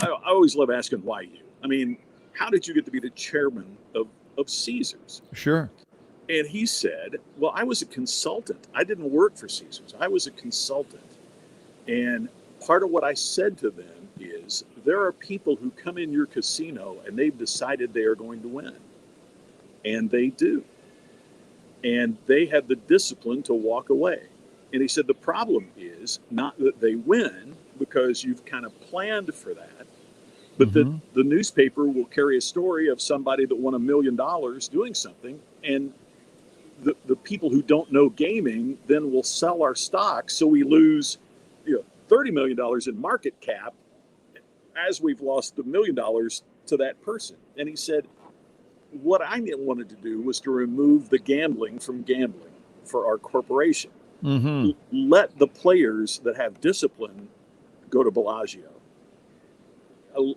I always love asking why you. I mean, how did you get to be the chairman of Caesars? Sure. And he said, well, I was a consultant. I didn't work for Caesars. I was a consultant. And part of what I said to them is, there are people who come in your casino and they've decided they are going to win. And they do. And they have the discipline to walk away. And he said, the problem is not that they win, because you've kind of planned for that, but the newspaper will carry a story of somebody that won $1 million doing something, and the people who don't know gaming then will sell our stock, so we lose $30 million in market cap, as we've lost $1 million to that person. And he said, what I wanted to do was to remove the gambling from gambling for our corporation. Let the players that have discipline go to Bellagio.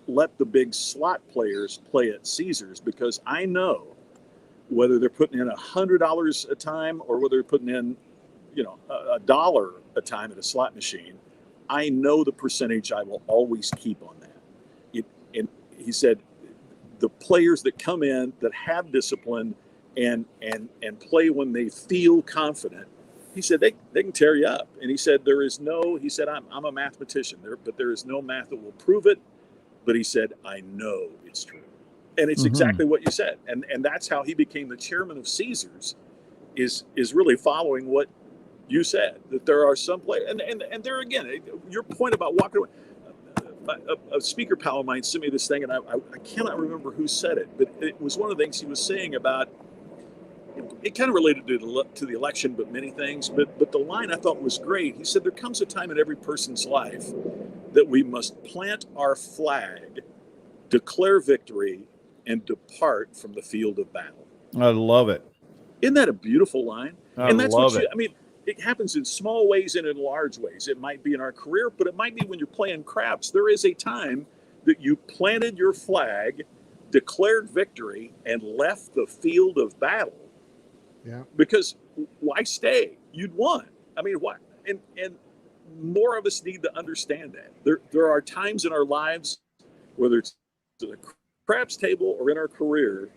Let the big slot players play at Caesars, because I know whether they're putting in $100 a time or whether they're putting in, $1 a time at a slot machine, I know the percentage I will always keep on that. And he said, the players that come in that have discipline and play when they feel confident, he said, they can tear you up. And he said, I'm a mathematician, but there is no math that will prove it. But he said, I know it's true. And it's exactly what you said. And that's how he became the chairman of Caesars, is really following what you said, that there are some players. And there again, your point about walking away. A speaker pal of mine sent me this thing, and I cannot remember who said it, but it was one of the things he was saying about, it kind of related to the election, but many things. But the line I thought was great. He said, there comes a time in every person's life that we must plant our flag, declare victory, and depart from the field of battle. I love it. Isn't that a beautiful line? I love it. I mean, it happens in small ways and in large ways. It might be in our career, but it might be when you're playing craps. There is a time that you planted your flag, declared victory, and left the field of battle. Yeah. Because why stay? You'd won. I mean, why? And more of us need to understand that. There are times in our lives, whether it's at the craps table or in our career,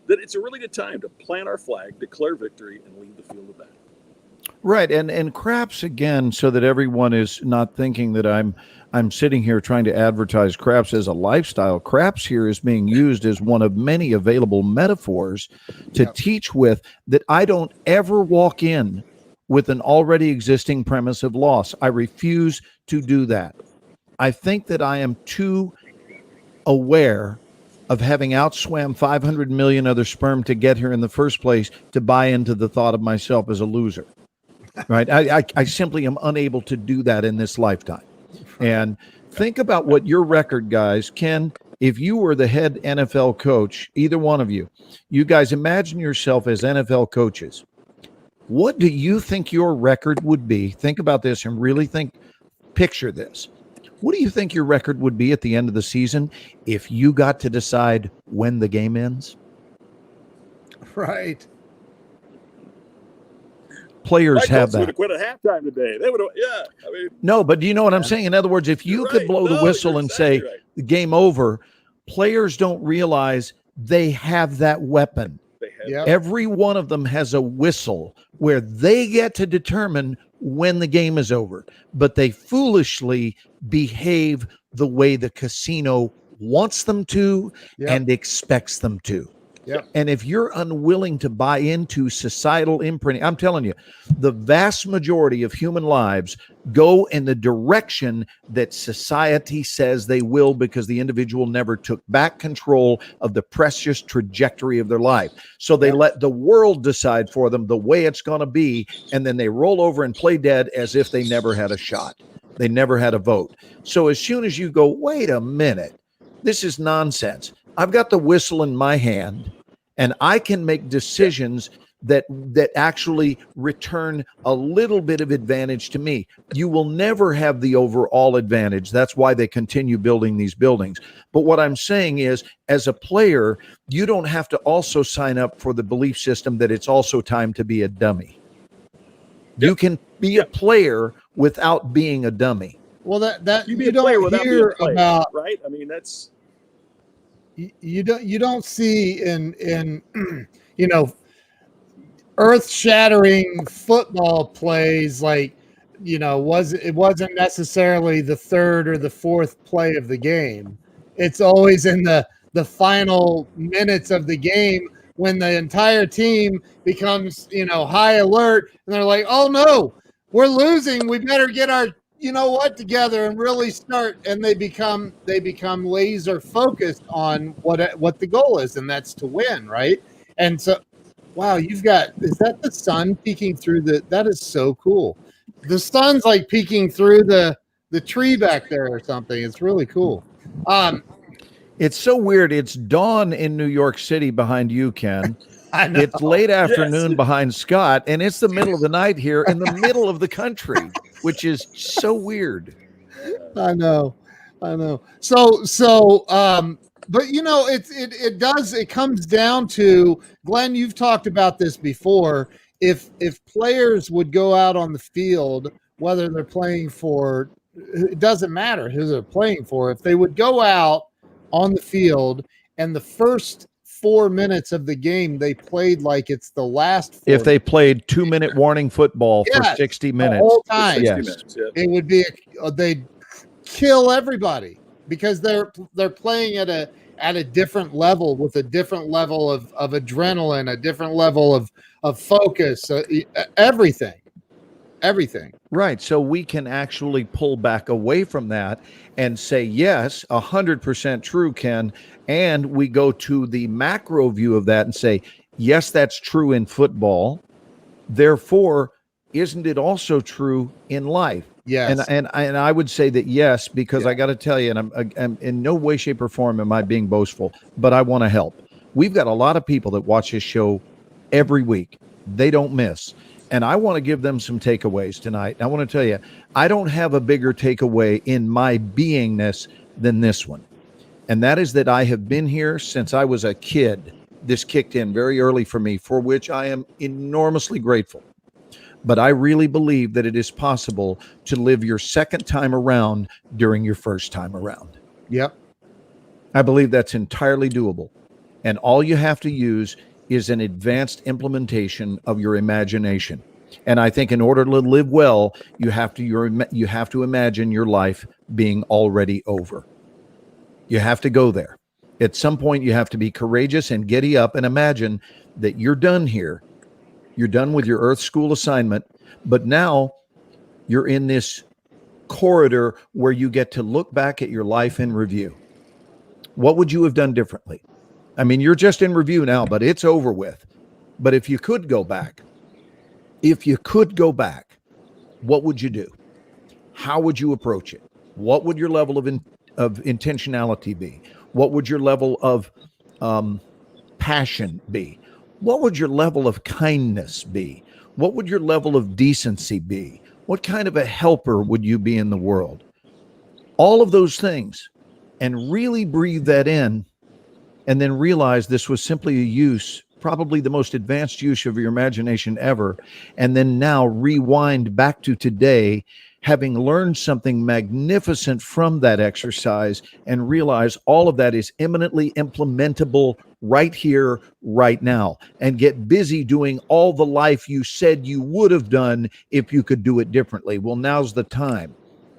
that it's a really good time to plant our flag, declare victory, and leave the field of battle. Right. And craps, again, so that everyone is not thinking that I'm sitting here trying to advertise craps as a lifestyle. Craps here is being used as one of many available metaphors to teach with, that I don't ever walk in with an already existing premise of loss. I refuse to do that. I think that I am too aware of having outswam 500 million other sperm to get here in the first place to buy into the thought of myself as a loser. Right. I simply am unable to do that in this lifetime. And think about what your record, guys, Ken, if you were the head NFL coach, either one of you guys imagine yourself as NFL coaches. What do you think your record would be? Think about this and really picture this. What do you think your record would be at the end of the season if you got to decide when the game ends? Right. Players have that. Would have quit at halftime today. They would have, yeah. I mean, no, but do you know what I'm saying? In other words, if you could blow the whistle and say game over, players don't realize they have that weapon. Every one of them has a whistle where they get to determine when the game is over, but they foolishly behave the way the casino wants them to and expects them to. Yep. And if you're unwilling to buy into societal imprinting, I'm telling you, the vast majority of human lives go in the direction that society says they will, because the individual never took back control of the precious trajectory of their life. So they let the world decide for them the way it's going to be, and then they roll over and play dead as if they never had a shot. They never had a vote. So as soon as you go, wait a minute, this is nonsense. I've got the whistle in my hand, and I can make decisions that actually return a little bit of advantage to me. You will never have the overall advantage. That's why they continue building these buildings. But what I'm saying is, as a player, you don't have to also sign up for the belief system that it's also time to be a dummy. You can be a player without being a dummy. Well, that You be you a player don't without being hear a player, about, right? I mean, that's you don't see in you know, earth-shattering football plays like, it wasn't necessarily the third or the fourth play of the game. It's always in the final minutes of the game when the entire team becomes, high alert, and they're like, oh no, we're losing, we better get our together and really start, and they become laser focused on what the goal is, and that's to win, right? And so, wow, is that the sun peeking through that is so cool. The sun's like peeking through the tree back there or something. It's really cool. It's so weird. It's dawn in New York City behind you, Ken. I know. It's late afternoon behind Scott, and it's the middle of the night here in the middle of the country, which is so weird. I know. So, but it comes down to, Glenn, you've talked about this before. If players would go out on the field, whether they're playing for, it doesn't matter who they're playing for, if they would go out on the field and the first 4 minutes of the game they played like it's the last 4 if they played 2-minute warning football for 60 minutes the whole time, it would be they'd kill everybody, because they're playing at a different level, with a different level of adrenaline, a different level of focus, everything. Right. So we can actually pull back away from that and say, yes, 100% true, Ken. And we go to the macro view of that and say, yes, that's true in football. Therefore, isn't it also true in life? Yes. And I would say that yes, because I got to tell you, and I'm in no way, shape, or form am I being boastful, but I want to help. We've got a lot of people that watch this show every week. They don't miss. And I want to give them some takeaways tonight. I want to tell you, I don't have a bigger takeaway in my beingness than this one. And that is that I have been here since I was a kid. This kicked in very early for me, for which I am enormously grateful. But I really believe that it is possible to live your second time around during your first time around. Yep. I believe that's entirely doable. And all you have to use is an advanced implementation of your imagination. And I think in order to live well, you have to imagine your life being already over. You have to go there. At some point, you have to be courageous and giddy up and imagine that you're done here. You're done with your Earth School assignment, but now you're in this corridor where you get to look back at your life in review. What would you have done differently? I mean, you're just in review now, but it's over with. But if you could go back, what would you do? How would you approach it? What would your level of intentionality be? What would your level of passion be? What would your level of kindness be? What would your level of decency be? What kind of a helper would you be in the world? All of those things, and really breathe that in, and then realize this was simply a use, probably the most advanced use of your imagination ever, and then now rewind back to today, having learned something magnificent from that exercise, and realize all of that is imminently implementable right here, right now, and get busy doing all the life you said you would have done if you could do it differently. Well, now's the time.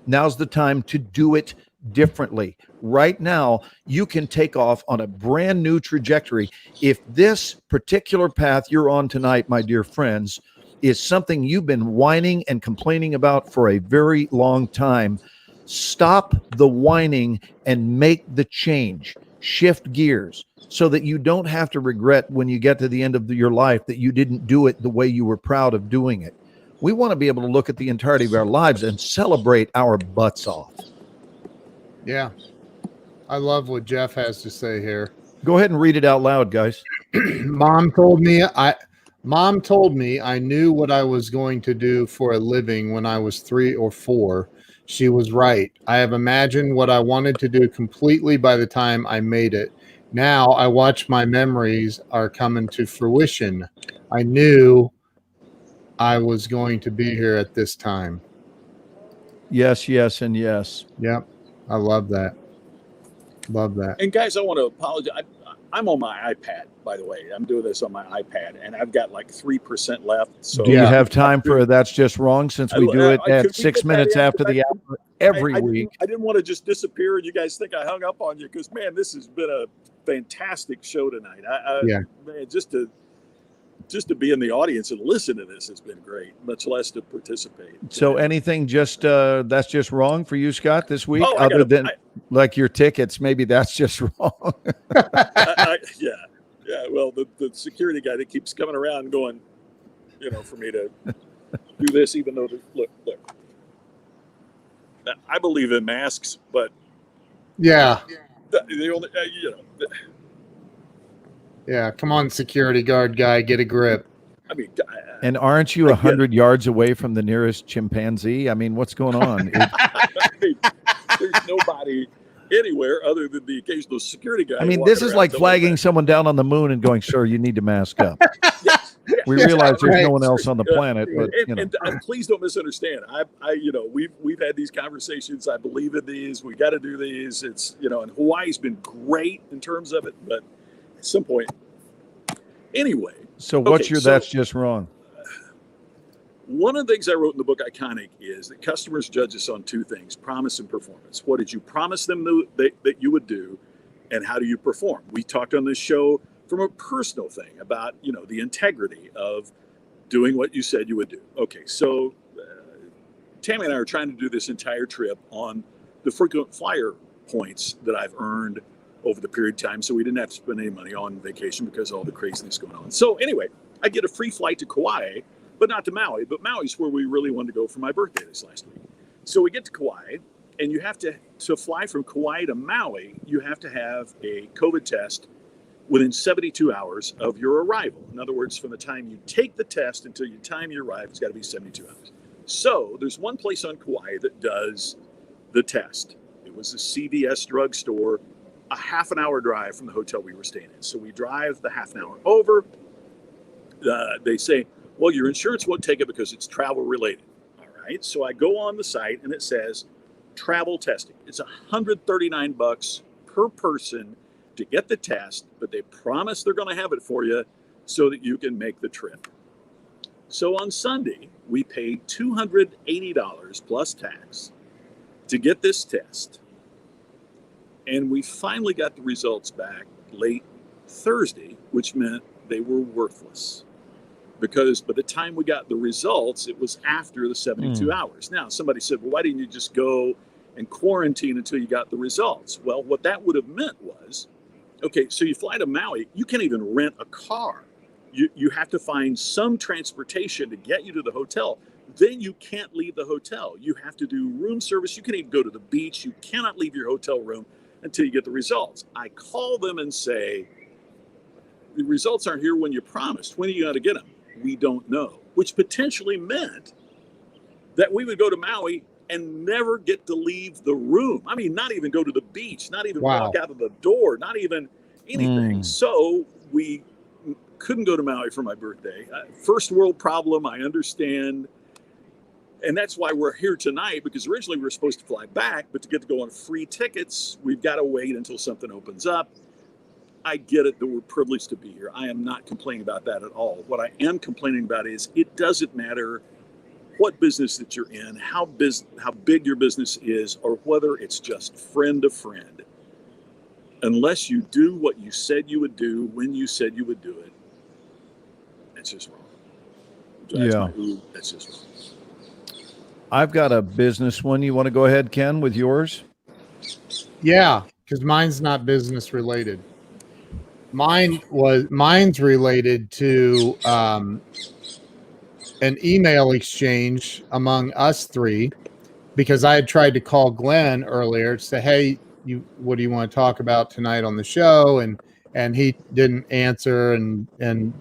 Now's the time to do it differently. Right now, you can take off on a brand new trajectory. If this particular path you're on tonight, my dear friends, is something you've been whining and complaining about for a very long time, stop the whining and make the change. Shift gears so that you don't have to regret when you get to the end of your life that you didn't do it the way you were proud of doing it. We want to be able to look at the entirety of our lives and celebrate our butts off. Yeah. I love what Jeff has to say here. Go ahead and read it out loud, guys. Mom told me I knew what I was going to do for a living when I was 3 or 4. She was right. I have imagined what I wanted to do completely by the time I made it. Now I watch my memories are coming to fruition. I knew I was going to be here at this time. Yes, yes, and yes. Yep. I love that. Love that. And guys, I want to apologize. I'm on my iPad, by the way. I'm doing this on my iPad, and I've got like 3% left. So Do you have time for That's Just Wrong, since we do it at 6 minutes after the hour every week? I didn't want to just disappear and you guys think I hung up on you, because, man, this has been a fantastic show tonight. Man, just to be in the audience and listen to this has been great, much less to participate. So anything just that's just wrong for you, Scott, this week, other than like your tickets? Maybe that's just wrong. Yeah. Well, the security guy that keeps coming around and going, for me to do this, even though look. I believe in masks, but yeah, the only yeah, come on, security guard guy, get a grip. I mean, and aren't you 100 yards away from the nearest chimpanzee? I mean, what's going on? There's nobody anywhere other than the occasional security guy. I mean, this is like flagging someone down on the moon and going, "Sir, you need to mask up." Yes. We realize there's no one else on the planet, but and please don't misunderstand. We've had these conversations. I believe in these. We got to do these. It's and Hawaii's been great in terms of it, but at some point, anyway. So what's That's Just Wrong? One of the things I wrote in the book Iconic is that customers judge us on 2 things: promise and performance. What did you promise them that you would do, and how do you perform? We talked on this show from a personal thing about the integrity of doing what you said you would do. Okay, so Tammy and I are trying to do this entire trip on the frequent flyer points that I've earned over the period of time, so we didn't have to spend any money on vacation because of all the craziness going on. So anyway, I get a free flight to Kauai, but not to Maui. But Maui's where we really wanted to go for my birthday this last week. So we get to Kauai, and you have to fly from Kauai to Maui, you have to have a COVID test within 72 hours of your arrival. In other words, from the time you take the test until the time you arrive, it's got to be 72 hours. So there's one place on Kauai that does the test. It was a CVS drugstore, a half an hour drive from the hotel we were staying in. So we drive the half an hour over. They say, well, your insurance won't take it because it's travel related. All right. So I go on the site and it says travel testing. It's $139 per person to get the test, but they promise they're going to have it for you so that you can make the trip. So on Sunday, we paid $280 plus tax to get this test. And we finally got the results back late Thursday, which meant they were worthless. Because by the time we got the results, it was after the 72 hours. Now, somebody said, well, why didn't you just go and quarantine until you got the results? Well, what that would have meant was, okay, so you fly to Maui, you can't even rent a car. You have to find some transportation to get you to the hotel. Then you can't leave the hotel. You have to do room service. You can't even go to the beach. You cannot leave your hotel room until you get the results. I call them and say, the results aren't here when you promised. When are you going to get them? We don't know, which potentially meant that we would go to Maui and never get to leave the room. I mean, not even go to the beach, not even walk out of the door, not even anything. So we couldn't go to Maui for my birthday. First world problem, I understand. And that's why we're here tonight, because originally we were supposed to fly back, but to get to go on free tickets, we've got to wait until something opens up. I get it that we're privileged to be here. I am not complaining about that at all. What I am complaining about is it doesn't matter what business that you're in, how big your business is, or whether it's just friend to friend, unless you do what you said you would do when you said you would do it, it's just wrong. That's just wrong. I've got a business one. You want to go ahead, Ken, with yours? Yeah, because mine's not business related. Mine's related to an email exchange among us three, because I had tried to call Glenn earlier to say, hey, what do you want to talk about tonight on the show? And he didn't answer and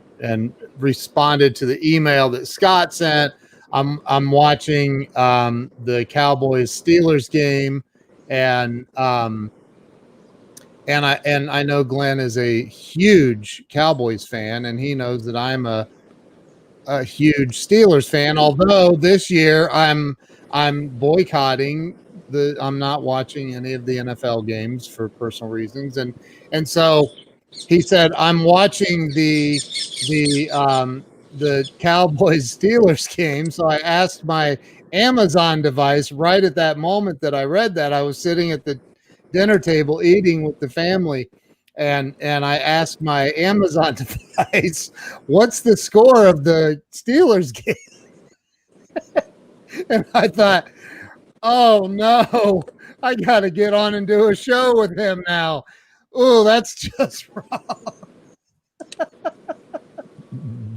responded to the email that Scott sent. I'm watching the Cowboys Steelers game, and I know Glenn is a huge Cowboys fan, and he knows that I'm a huge Steelers fan. Although this year I'm boycotting I'm not watching any of the NFL games for personal reasons, and so he said I'm watching the Cowboys Steelers game. So I asked my Amazon device right at that moment that I read that. I was sitting at the dinner table eating with the family, and I asked my Amazon device, what's the score of the Steelers game? And I thought, oh no, I got to get on and do a show with him now. Oh, that's just wrong.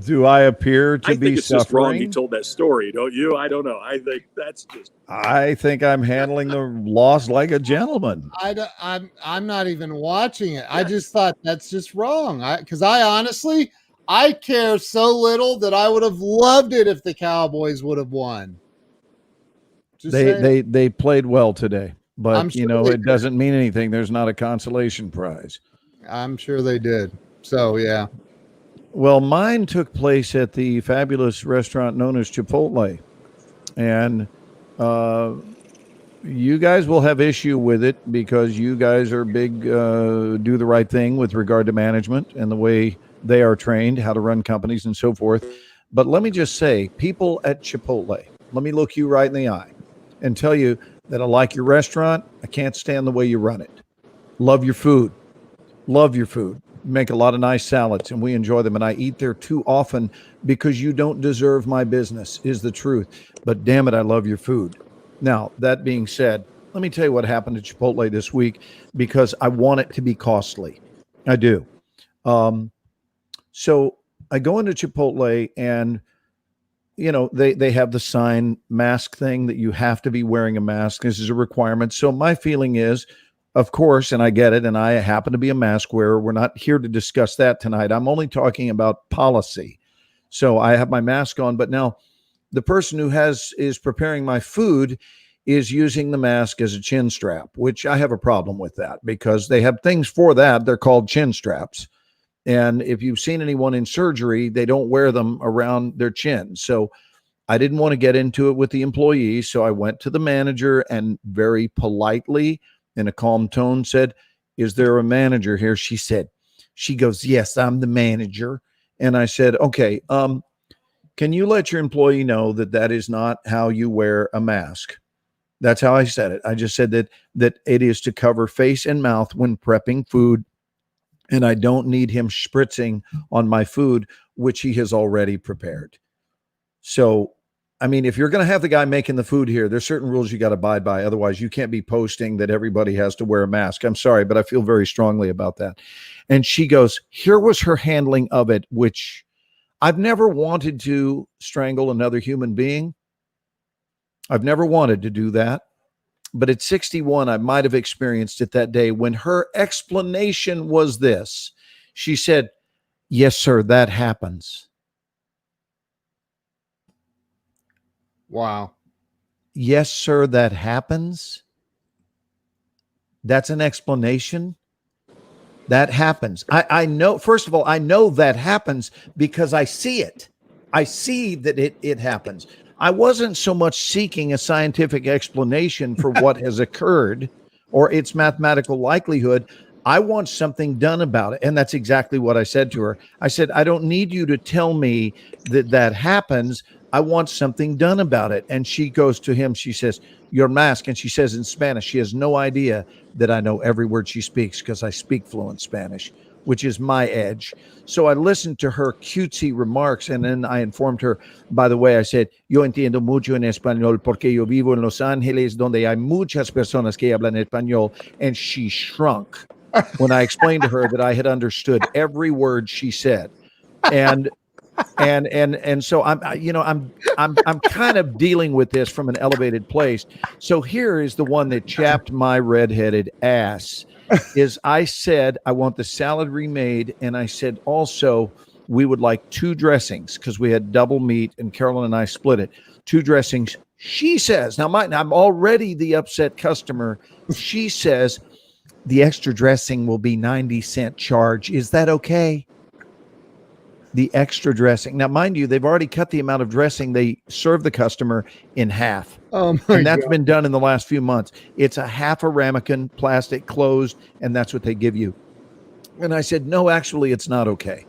Do I appear to I be think it's just wrong he suffering? told that story, don't you? I don't know. I think that's just. I think I'm handling the loss like a gentleman. I'm not even watching it. I just thought that's just wrong. Because I honestly, I care so little that I would have loved it if the Cowboys would have won. They played well today, but sure it doesn't mean anything. There's not a consolation prize. I'm sure they did. So yeah. Well, mine took place at the fabulous restaurant known as Chipotle, and you guys will have issue with it because you guys are big do the right thing with regard to management and the way they are trained, how to run companies and so forth. But let me just say, people at Chipotle, let me look you right in the eye and tell you that I like your restaurant. I can't stand the way you run it. Love your food. Love your food. Make a lot of nice salads, and we enjoy them. And I eat there too often because you don't deserve my business, is the truth. But damn it, I love your food. Now, that being said, let me tell you what happened to Chipotle this week, because I want it to be costly. I do. So I go into Chipotle, and they have the sign mask thing that you have to be wearing a mask. This is a requirement. So my feeling is, of course, and I get it, and I happen to be a mask wearer. We're not here to discuss that tonight. I'm only talking about policy. So I have my mask on, but now the person who is preparing my food is using the mask as a chin strap, which I have a problem with that because they have things for that. They're called chin straps. And if you've seen anyone in surgery, they don't wear them around their chin. So I didn't want to get into it with the employees. So I went to the manager and very politely, in a calm tone, said, is there a manager here? She goes, yes, I'm the manager. And I said, okay, can you let your employee know that is not how you wear a mask? That's how I said it. I just said that it is to cover face and mouth when prepping food. And I don't need him spritzing on my food, which he has already prepared. So, I mean, if you're going to have the guy making the food here, there's certain rules you got to abide by. Otherwise, you can't be posting that everybody has to wear a mask. I'm sorry, but I feel very strongly about that. And she goes, here was her handling of it, which I've never wanted to strangle another human being. I've never wanted to do that. But at 61, I might have experienced it that day when her explanation was this. She said, yes, sir, that happens. Wow. Yes, sir, that happens. That's an explanation. That happens. I know, first of all, I know that happens because I see it. I see that it happens. I wasn't so much seeking a scientific explanation for what has occurred or its mathematical likelihood. I want something done about it. And that's exactly what I said to her. I said, I don't need you to tell me that that happens. I want something done about it. And she goes to him. She says, your mask. And she says in Spanish, she has no idea that I know every word she speaks because I speak fluent Spanish, which is my edge. So I listened to her cutesy remarks, and then I informed her, by the way, I said, yo entiendo mucho en español porque yo vivo en Los Ángeles, donde hay muchas personas que hablan español. And she shrunk when I explained to her that I had understood every word she said. And so I'm kind of dealing with this from an elevated place. So here is the one that chapped my redheaded ass. Is I said I want the salad remade, and I said also we would like 2 dressings because we had double meat, and Carolyn and I split it. 2 dressings. She says, now I'm already the upset customer. She says the extra dressing will be 90-cent charge. Is that okay? The extra dressing. Now, mind you, they've already cut the amount of dressing they serve the customer in half. Oh my And that's God. been done in the last few months. It's a half a ramekin, plastic, closed, and that's what they give you. And I said, no, actually, it's not okay.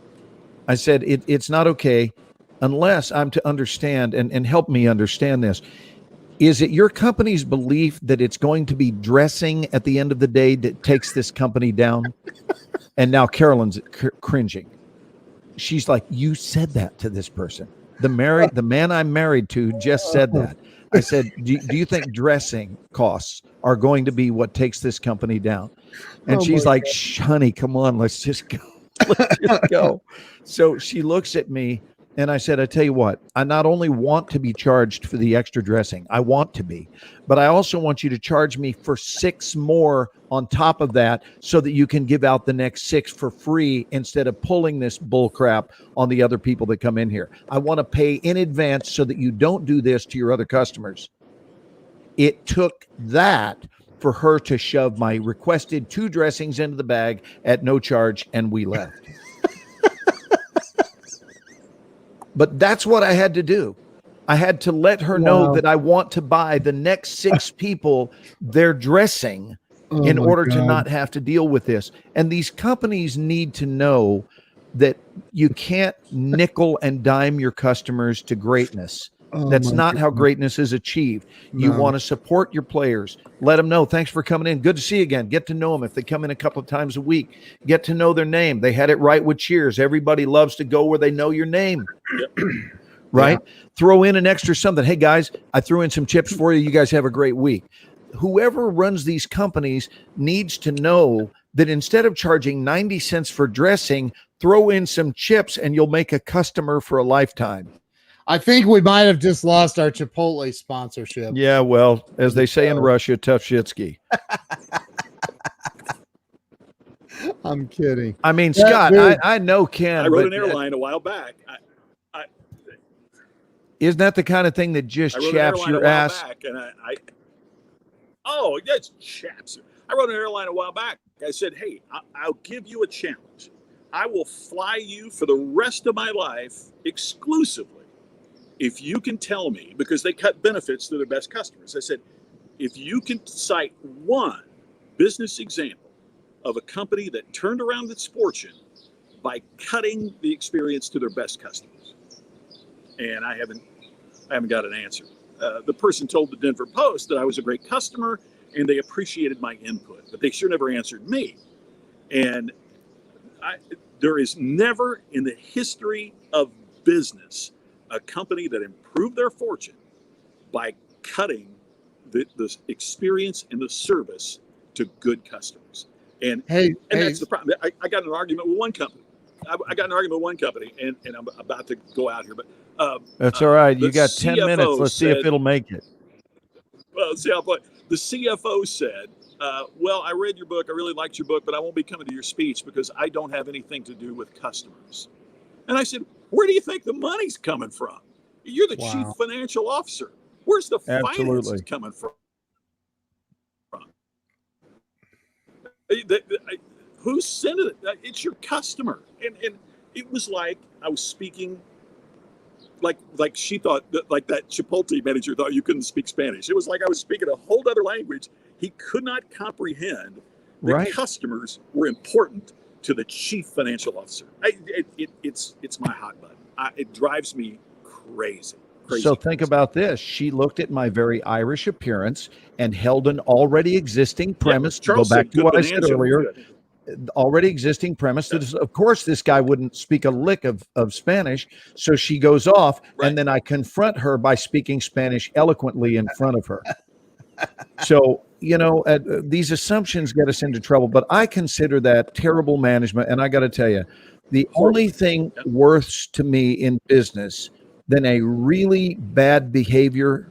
I said, it's not okay unless I'm to understand and help me understand this. Is it your company's belief that it's going to be dressing at the end of the day that takes this company down? And now Carolyn's cringing. She's like, you said that to this person. The man I'm married to just said that. I said, do you think dressing costs are going to be what takes this company down? And she's like, honey, come on, let's just go. Let's just go. So she looks at me, and I said, I tell you what, I not only want to be charged for the extra dressing, I want to be, but I also want you to charge me for 6 more on top of that so that you can give out the next 6 for free instead of pulling this bull crap on the other people that come in here. I want to pay in advance so that you don't do this to your other customers. It took that for her to shove my requested 2 dressings into the bag at no charge, and we left. But that's what I had to do. I had to let her know that I want to buy the next 6 people their dressing in order to not have to deal with this. And these companies need to know that you can't nickel and dime your customers to greatness. That's not how greatness is achieved. You want to support your players. Let them know, thanks for coming in. Good to see you again. Get to know them. If they come in a couple of times a week, get to know their name. They had it right with Cheers. Everybody loves to go where they know your name. Right? Yeah. Throw in an extra something. Hey, guys, I threw in some chips for you. You guys have a great week. Whoever runs these companies needs to know that instead of charging 90 cents for dressing, throw in some chips and you'll make a customer for a lifetime. I think we might have just lost our Chipotle sponsorship. Yeah, well, as they say in Russia, tough shitsky. I'm kidding. I mean, Scott, I know Ken. I rode an airline a while back. Isn't that the kind of thing that just chaps your ass? Back and oh, that's chaps. I rode an airline a while back. I said, hey, I'll give you a challenge. I will fly you for the rest of my life exclusively if you can tell me, because they cut benefits to their best customers. I said, if you can cite one business example of a company that turned around its fortune by cutting the experience to their best customers. And I haven't got an answer. The person told the Denver Post that I was a great customer and they appreciated my input, but they sure never answered me. And there is never in the history of business a company that improved their fortune by cutting the experience and the service to good customers. And that's the problem. I got in an argument with one company. I got in an argument with one company, and I'm about to go out here, but that's all right. You got 10 minutes. Let's see if it'll make it. Well, let's see how far. The CFO said, well, I read your book. I really liked your book, but I won't be coming to your speech because I don't have anything to do with customers. And I said, where do you think the money's coming from? You're the chief financial officer. Where's the finances coming from? Who sent it? It's your customer. And it was like I was speaking like she thought that, like that Chipotle manager thought you couldn't speak Spanish. It was like I was speaking a whole other language he could not comprehend Right. customers were important to the chief financial officer. It's my hot button. It drives me crazy. So think about this. She looked at my very Irish appearance and held an already existing premise, to go Charles back said to what I said Bonanza. earlier, already existing premise that is, of course, this guy wouldn't speak a lick of Spanish. So she goes off, Right. and then I confront her by speaking Spanish eloquently in front of her. So, these assumptions get us into trouble, but I consider that terrible management. And I got to tell you, the only thing worse to me in business than a really bad behavior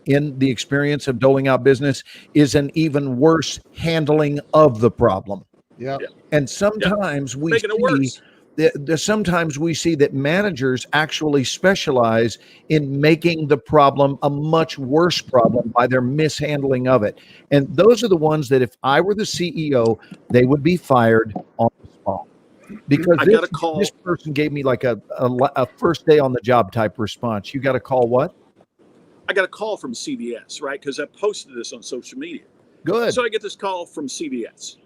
in the experience of doling out business is an even worse handling of the problem. Yeah. And sometimes we Making it worse. sometimes we see that managers actually specialize in making the problem a much worse problem by their mishandling of it. And those are the ones that if I were the CEO, they would be fired on the spot. Because I got a call. This person gave me like a first day on the job type response. You got a call what? I got a call from CVS, right? Because I posted this on social media. Good. So I get this call from CVS.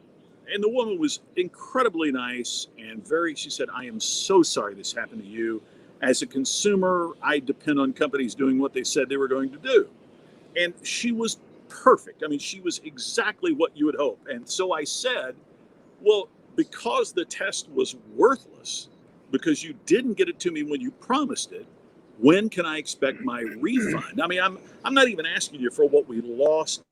And the woman was incredibly nice and she said, I am so sorry this happened to you. As a consumer, I depend on companies doing what they said they were going to do. And she was perfect. I mean, she was exactly what you would hope. And so I said, well, because the test was worthless, because you didn't get it to me when you promised it, when can I expect my refund? I mean, I'm not even asking you for what we lost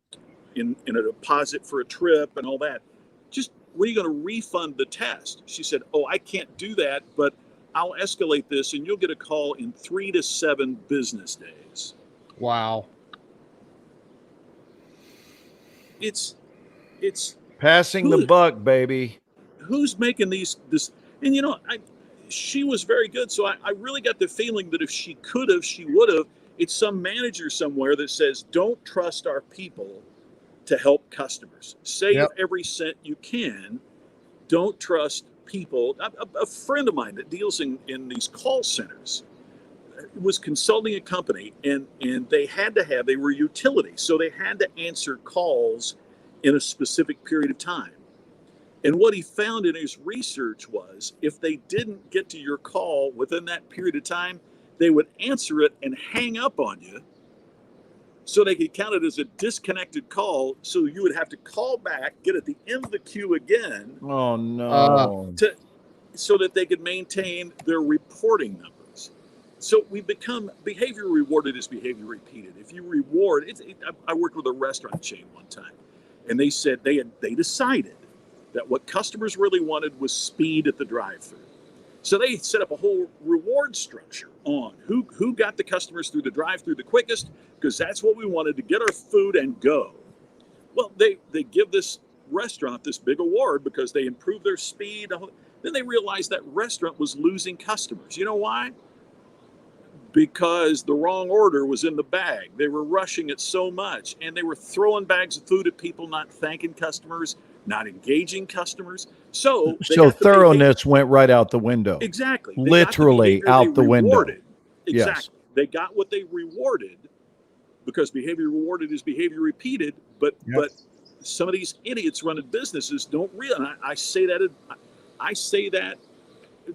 in a deposit for a trip and all that. Just, when are you going to refund the test? She said, oh, I can't do that, but I'll escalate this and you'll get a call in 3 to 7 business days. Wow. It's passing the buck, baby. Who's making this? And she was very good. So I really got the feeling that if she could have, she would have. It's some manager somewhere that says, don't trust our people to help customers. Save every cent you can. Don't trust people. A friend of mine that deals in these call centers was consulting a company, and they were utilities, so they had to answer calls in a specific period of time. And what he found in his research was if they didn't get to your call within that period of time, they would answer it and hang up on you, so they could count it as a disconnected call. So you would have to call back, get at the end of the queue again. Oh, no. So that they could maintain their reporting numbers. So we become behavior rewarded is behavior repeated. If you reward, I worked with a restaurant chain one time, and they said they decided that what customers really wanted was speed at the drive-thru. So they set up a whole reward structure on who got the customers through the drive-thru the quickest, because that's what we wanted, to get our food and go. Well, they give this restaurant this big award because they improved their speed. Then they realized that restaurant was losing customers. You know why? Because the wrong order was in the bag. They were rushing it so much, and they were throwing bags of food at people, not thanking customers, not engaging customers. So thoroughness went right out the window. Exactly. They literally out the window. Exactly. Yes. They got what they rewarded, because behavior rewarded is behavior repeated. But some of these idiots running businesses don't realize. I say that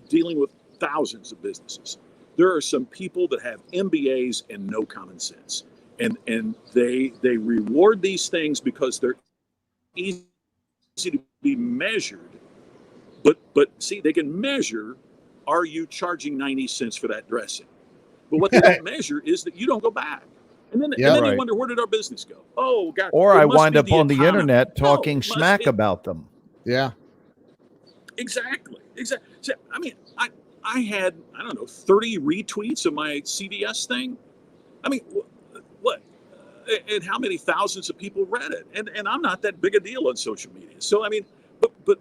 dealing with thousands of businesses. There are some people that have MBAs and no common sense, and they reward these things because they're easy to be measured. But see, they can measure, are you charging 90 cents for that dressing? But what they don't measure is that you don't go back. And then they wonder, where did our business go? Oh, God. Or I wind up on the internet talking smack about them. Yeah. Exactly. So, I mean, I had, 30 retweets of my CVS thing. I mean, what? And how many thousands of people read it? And I'm not that big a deal on social media. So, I mean, but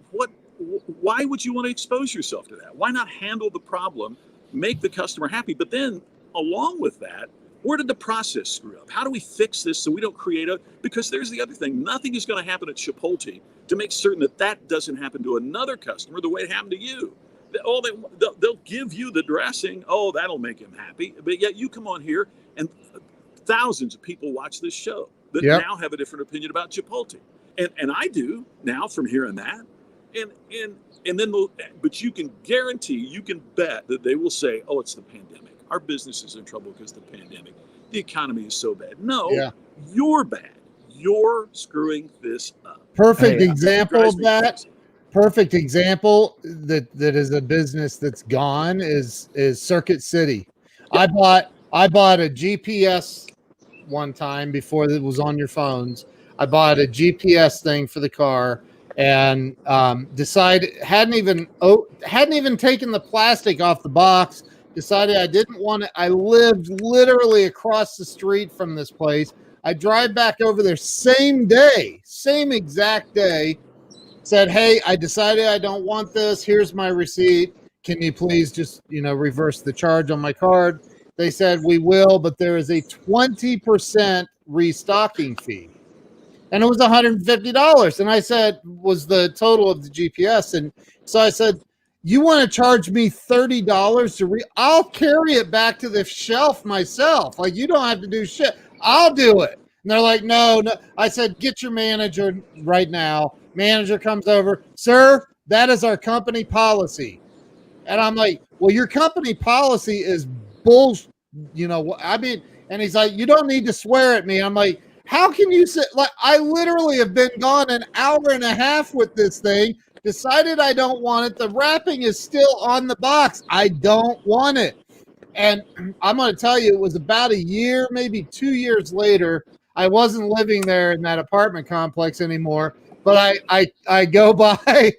why would you want to expose yourself to that? Why not handle the problem, make the customer happy? But then along with that, where did the process screw up? How do we fix this so we don't create because there's the other thing. Nothing is going to happen at Chipotle to make certain that doesn't happen to another customer the way it happened to you. They'll give you the dressing. Oh, that'll make him happy. But yet you come on here and thousands of people watch this show that now have a different opinion about Chipotle. And I do now from hearing that. And then but you can guarantee, you can bet that they will say, oh, it's the pandemic. Our business is in trouble because of the pandemic. The economy is so bad. No, Yeah. you're bad. You're screwing this up. Perfect Hey, example Drives of me that. crazy. Perfect example that is a business that's gone is Circuit City. Yep. I bought a GPS one time before it was on your phones. I bought a GPS thing for the car and decided hadn't even taken the plastic off the box. Decided I didn't want it. I lived literally across the street from this place. I drive back over there same day, same exact day. Said, hey, I decided I don't want this. Here's my receipt. Can you please just, reverse the charge on my card? They said, we will, but there is a 20% restocking fee. And it was $150. And I said, was the total of the GPS. And so I said, you want to charge me $30 to I'll carry it back to the shelf myself. Like, you don't have to do shit. I'll do it. And they're like, no. I said, get your manager right now. Manager comes over. Sir, that is our company policy. And I'm like, well, your company policy is bullshit. And he's like, you don't need to swear at me. I'm like, how can you say, like, I literally have been gone an hour and a half with this thing, decided I don't want it. The wrapping is still on the box. I don't want it. And I'm going to tell you, it was about a year, maybe 2 years later. I wasn't living there in that apartment complex anymore, but I go by,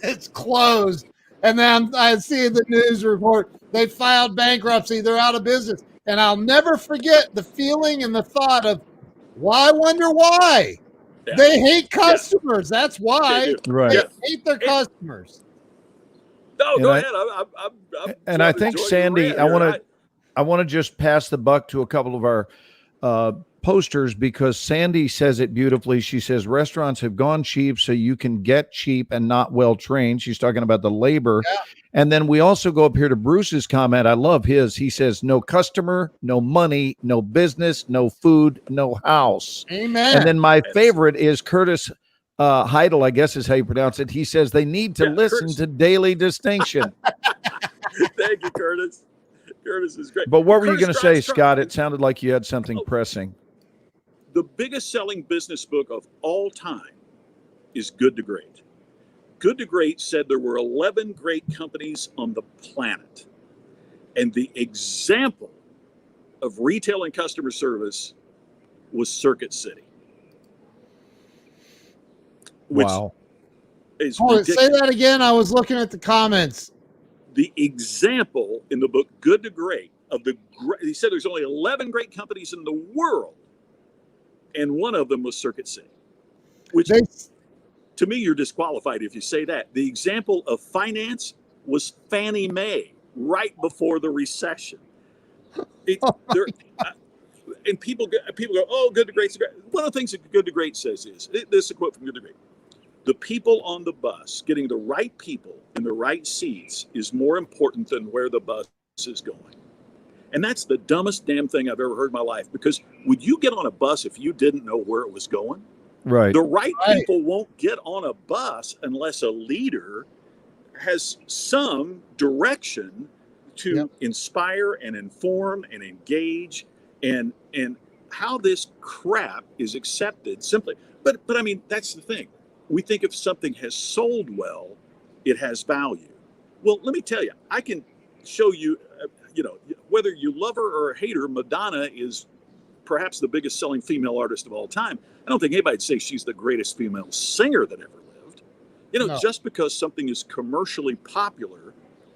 it's closed. And then I see the news report, they filed bankruptcy, they're out of business. And I'll never forget the feeling and the thought of, well, I wonder why. Yeah. They hate customers. Yeah. That's why. Right. They hate their customers. No, go ahead. And I think, Sandy, I want to just pass the buck to a couple of our posters, because Sandy says it beautifully. She says restaurants have gone cheap so you can get cheap and not well trained. She's talking about the labor. Yeah. And then we also go up here to Bruce's comment. I love his. He says, no customer, no money, no business, no food, no house. Amen. And then my favorite is Curtis Heidel, I guess is how you pronounce it. He says they need to listen Curtis. to Daily Distinction. Thank you, Curtis. Curtis is great. But what were you going to say, Scott? It sounded like you had something pressing. The biggest selling business book of all time is Good to Great. Good to Great said there were 11 great companies on the planet. And the example of retail and customer service was Circuit City. Wow. Say that again. I was looking at the comments. The example in the book Good to Great he said there's only 11 great companies in the world, and one of them was Circuit City, which to me, you're disqualified if you say that. The example of finance was Fannie Mae right before the recession. And people go, oh, Good to Great. One of the things that Good to Great says is, this is a quote from Good to Great: the people on the bus, getting the right people in the right seats is more important than where the bus is going. And that's the dumbest damn thing I've ever heard in my life, because would you get on a bus if you didn't know where it was going? Right. The right people won't get on a bus unless a leader has some direction to inspire and inform and engage and how this crap is accepted simply. But I mean, that's the thing. We think if something has sold well, it has value. Well, let me tell you, I can show you, whether you love her or hate her, Madonna is perhaps the biggest selling female artist of all time. I don't think anybody'd say she's the greatest female singer that ever lived. No. Just because something is commercially popular,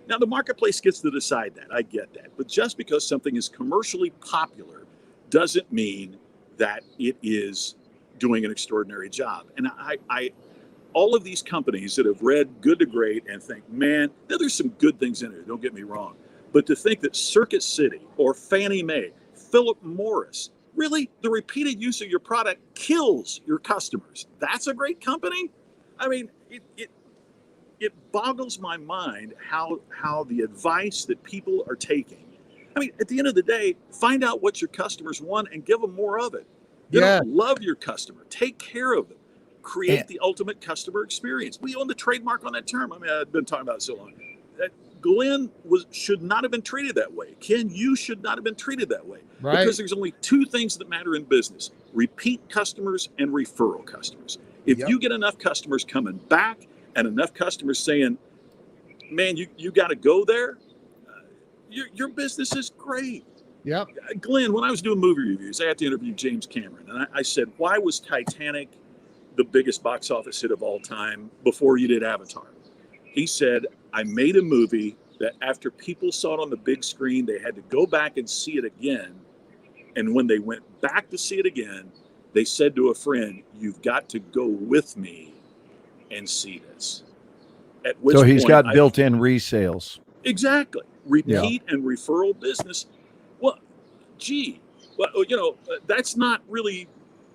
now the marketplace gets to decide that. I get that. But just because something is commercially popular doesn't mean that it is doing an extraordinary job. And I all of these companies that have read Good to Great and think, man, there's some good things in it, don't get me wrong. But to think that Circuit City or Fannie Mae, Philip Morris, really, the repeated use of your product kills your customers. That's a great company? I mean, it boggles my mind how the advice that people are taking. I mean, at the end of the day, find out what your customers want and give them more of it. Love your customer. Take care of them. create the ultimate customer experience. We own the trademark on that term. I mean, I've been talking about it so long. Glenn should not have been treated that way. Ken, you should not have been treated that way. Right. Because there's only two things that matter in business: repeat customers and referral customers. If you get enough customers coming back and enough customers saying, man, you got to go there, your business is great. Yep. Glenn, when I was doing movie reviews, I had to interview James Cameron. And I said, why was Titanic the biggest box office hit of all time before you did Avatar? He said, I made a movie that after people saw it on the big screen, they had to go back and see it again. And when they went back to see it again, they said to a friend, you've got to go with me and see this. At which So he's point got built-in resales. Exactly. Repeat and referral business. Well, that's not really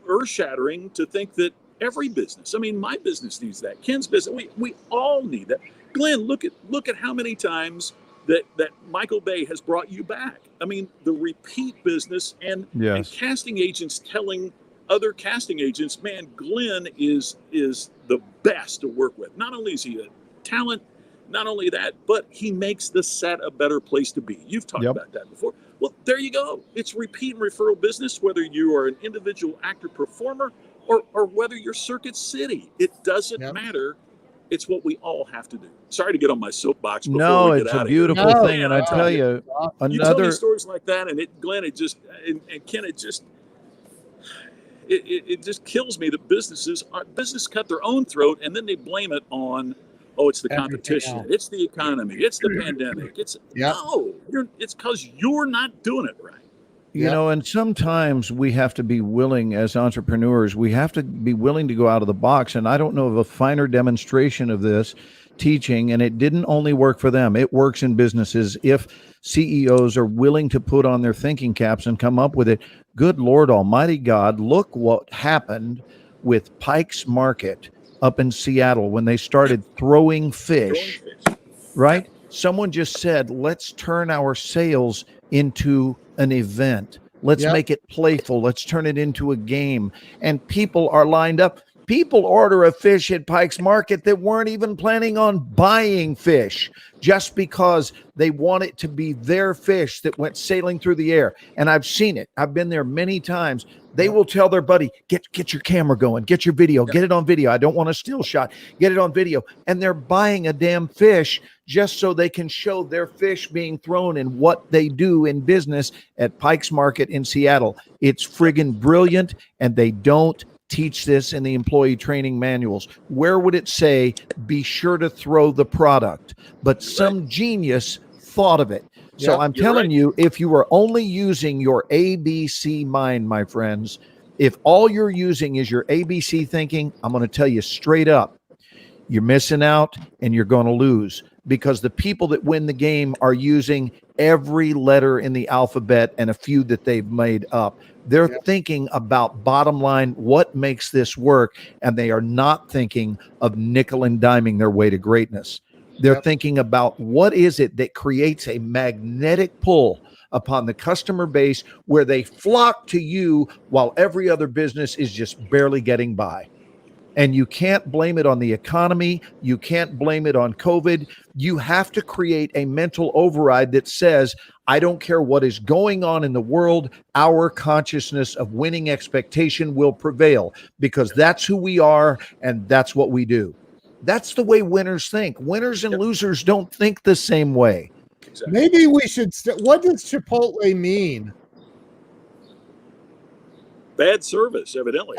earth-shattering to think that every business, I mean, my business needs that. Ken's business, we all need that. Glenn, look at how many times that Michael Bay has brought you back. I mean, the repeat business and casting agents telling other casting agents, man, Glenn is the best to work with. Not only is he a talent, not only that, but he makes the set a better place to be. You've talked about that before. Well, there you go. It's repeat and referral business, whether you are an individual actor performer or whether you're Circuit City. It doesn't matter. It's what we all have to do. Sorry to get on my soapbox before no, we get it's out a of here. beautiful thing, and I tell you, you tell me stories like that, and Glenn, it just and Ken, it just kills me that business cut their own throat, and then they blame it on, it's the competition, it's the economy, it's the pandemic. It's because you're not doing it right. You know, and sometimes we have to be willing as entrepreneurs, we have to be willing to go out of the box. And I don't know of a finer demonstration of this teaching, and it didn't only work for them. It works in businesses. If CEOs are willing to put on their thinking caps and come up with it, good Lord Almighty God, look what happened with Pike's Market up in Seattle when they started throwing fish, right? Someone just said, let's turn our sales into an event. Let's make it playful. Let's turn it into a game. And people are lined up. People order a fish at Pike's Market that weren't even planning on buying fish just because they want it to be their fish that went sailing through the air. And I've seen it. I've been there many times. They will tell their buddy, get your camera going, get your video, get it on video. I don't want a still shot. Get it on video. And they're buying a damn fish just so they can show their fish being thrown and what they do in business at Pike's Market in Seattle. It's friggin' brilliant, and they don't teach this in the employee training manuals. Where would it say, be sure to throw the product? But some genius thought of it. So I'm telling you, if you are only using your ABC mind, my friends, if all you're using is your ABC thinking, I'm going to tell you straight up, you're missing out and you're going to lose, because the people that win the game are using every letter in the alphabet and a few that they've made up. They're thinking about bottom line, what makes this work, and they are not thinking of nickel and diming their way to greatness. They're thinking about what is it that creates a magnetic pull upon the customer base where they flock to you while every other business is just barely getting by. And you can't blame it on the economy. You can't blame it on COVID. You have to create a mental override that says, I don't care what is going on in the world, our consciousness of winning expectation will prevail, because that's who we are and that's what we do. That's the way winners think. Winners and losers don't think the same way. Exactly. Maybe we should. What does Chipotle mean? Bad service, evidently.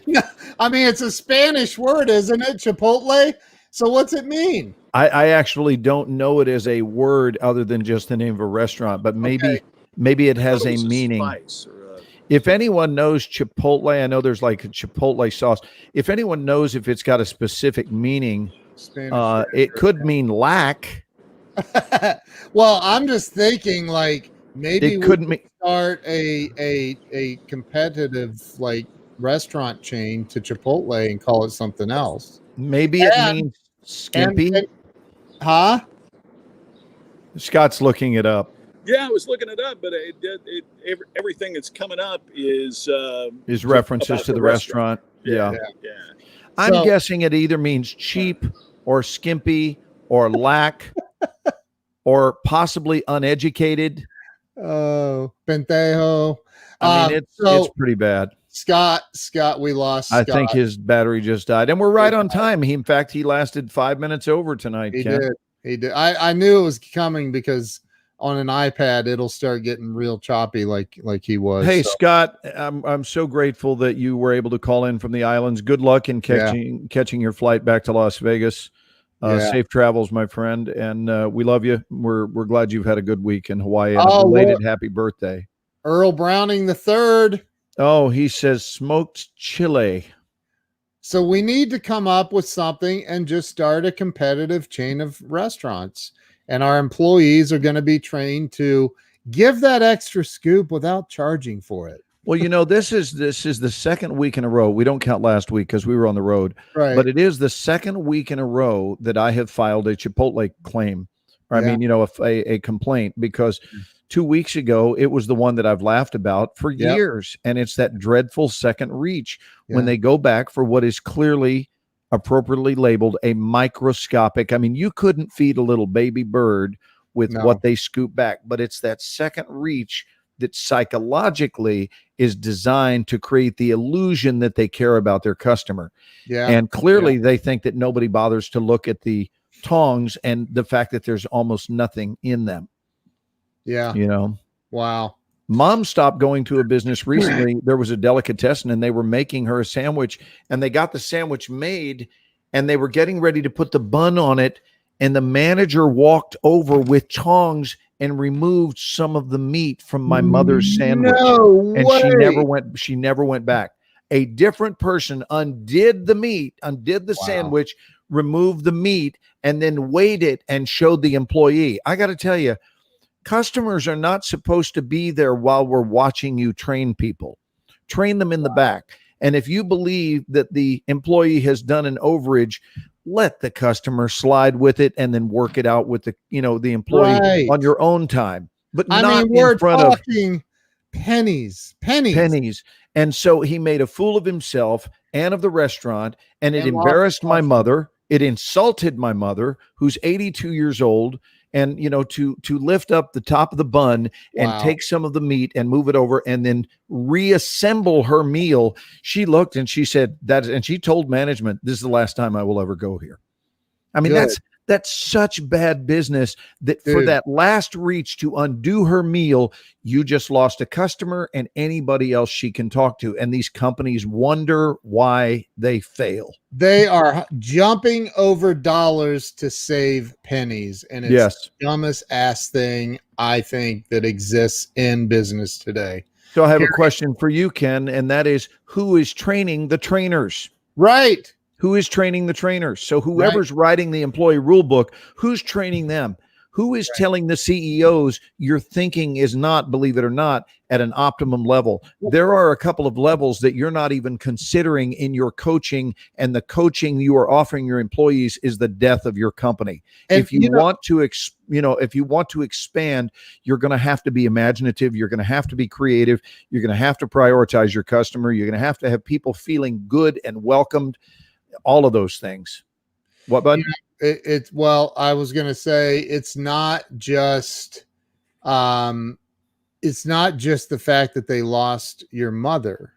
No, I mean, it's a Spanish word, isn't it? Chipotle. So what's it mean? I actually don't know it as a word other than just the name of a restaurant, but maybe it has a meaning. If anyone knows Chipotle, I know there's like a Chipotle sauce. If anyone knows if it's got a specific meaning, it could mean lack. Well, I'm just thinking like maybe it could start a competitive like restaurant chain to Chipotle and call it something else. Maybe it means skimpy. Huh? Scott's looking it up. Yeah, I was looking it up, but everything that's coming up is references about to the restaurant. Yeah. Yeah. I'm So- guessing it either means cheap or skimpy or lack or possibly uneducated. Oh, Pentejo. I mean, it's pretty bad. Scott, we lost Scott. I think his battery just died, and we're right on time. In fact, he lasted 5 minutes over tonight. He Ken. did. He did. I knew it was coming because on an iPad it'll start getting real choppy like he was. Hey, so. Scott, I'm so grateful that you were able to call in from the islands. Good luck in catching your flight back to Las Vegas. Safe travels, my friend, and we love you. We're glad you've had a good week in Hawaii, and a belated happy birthday. Earl Browning III. Oh, he says smoked chile. So we need to come up with something and just start a competitive chain of restaurants. And our employees are going to be trained to give that extra scoop without charging for it. Well, this is the second week in a row. We don't count last week because we were on the road, right? But it is the second week in a row that I have filed a Chipotle claim. Or, I mean, a complaint, because 2 weeks ago it was the one that I've laughed about for years, and it's that dreadful second reach when they go back for what is clearly appropriately labeled a microscopic. I mean, you couldn't feed a little baby bird with what they scoop back, but it's that second reach that psychologically is designed to create the illusion that they care about their customer. Yeah. And clearly they think that nobody bothers to look at the tongs and the fact that there's almost nothing in them. Yeah. Wow. Mom stopped going to a business recently. There was a delicatessen and they were making her a sandwich, and they got the sandwich made and they were getting ready to put the bun on it. And the manager walked over with tongs and removed some of the meat from my mother's sandwich. And she never went back. A different person undid the sandwich, removed the meat, and then weighed it and showed the employee. I got to tell you, customers are not supposed to be there while we're watching you train people. Train them in the back. And if you believe that the employee has done an overage, let the customer slide with it and then work it out with the employee on your own time. But we're talking pennies. And so he made a fool of himself and of the restaurant, and it embarrassed my mother. It insulted my mother, who's 82 years old. And, to lift up the top of the bun and take some of the meat and move it over and then reassemble her meal. She looked and she said and she told management, this is the last time I will ever go here. I mean, that's such bad business that for that last reach to undo her meal, you just lost a customer and anybody else she can talk to. And these companies wonder why they fail. They are jumping over dollars to save pennies. And it's the dumbest ass thing, I think, that exists in business today. So I have a question for you, Ken, and that is, who is training the trainers? Right. Who is training the trainers? So whoever's writing the employee rule book, who's training them? Who is telling the CEOs your thinking is not, believe it or not, at an optimum level? There are a couple of levels that you're not even considering in your coaching, and the coaching you are offering your employees is the death of your company. And if you want to expand, you're going to have to be imaginative. You're going to have to be creative. You're going to have to prioritize your customer. You're going to have people feeling good and welcomed. All of those things. What, bud? I was going to say, it's not just the fact that they lost your mother.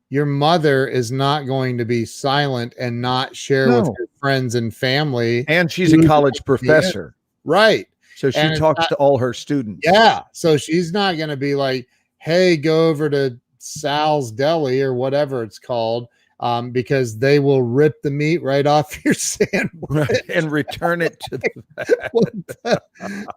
Your mother is not going to be silent and not share with her friends and family. And she's a college professor. Right. So she talks to all her students. Yeah. So she's not going to be like, hey, go over to Sal's Deli or whatever it's called. Because they will rip the meat right off your sandwich and return it to the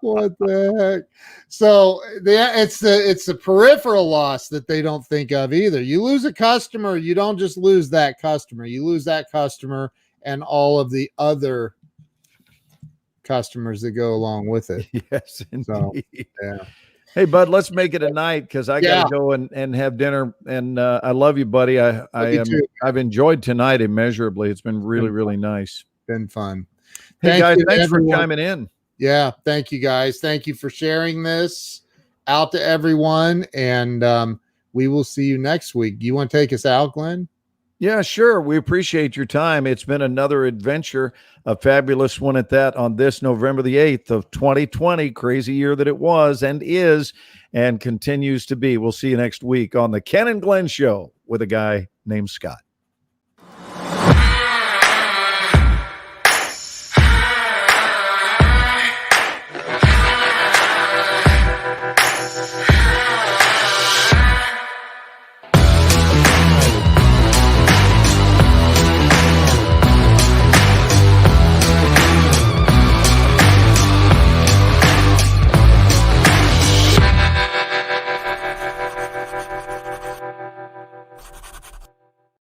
what the heck? So it's the peripheral loss that they don't think of either. You lose a customer, you don't just lose that customer. You lose that customer and all of the other customers that go along with it. Yes, indeed. So, yeah. Hey, bud, let's make it a night because I got to go and have dinner. And I love you, buddy. I've enjoyed tonight immeasurably. It's been really, really nice. Been fun. Hey, guys, thanks for chiming in. Yeah. Thank you, guys. Thank you for sharing this out to everyone. And we will see you next week. Do you want to take us out, Glenn? Yeah, sure. We appreciate your time. It's been another adventure, a fabulous one at that, on this November the 8th of 2020. Crazy year that it was and is and continues to be. We'll see you next week on the Ken and Glenn Show with a guy named Scott.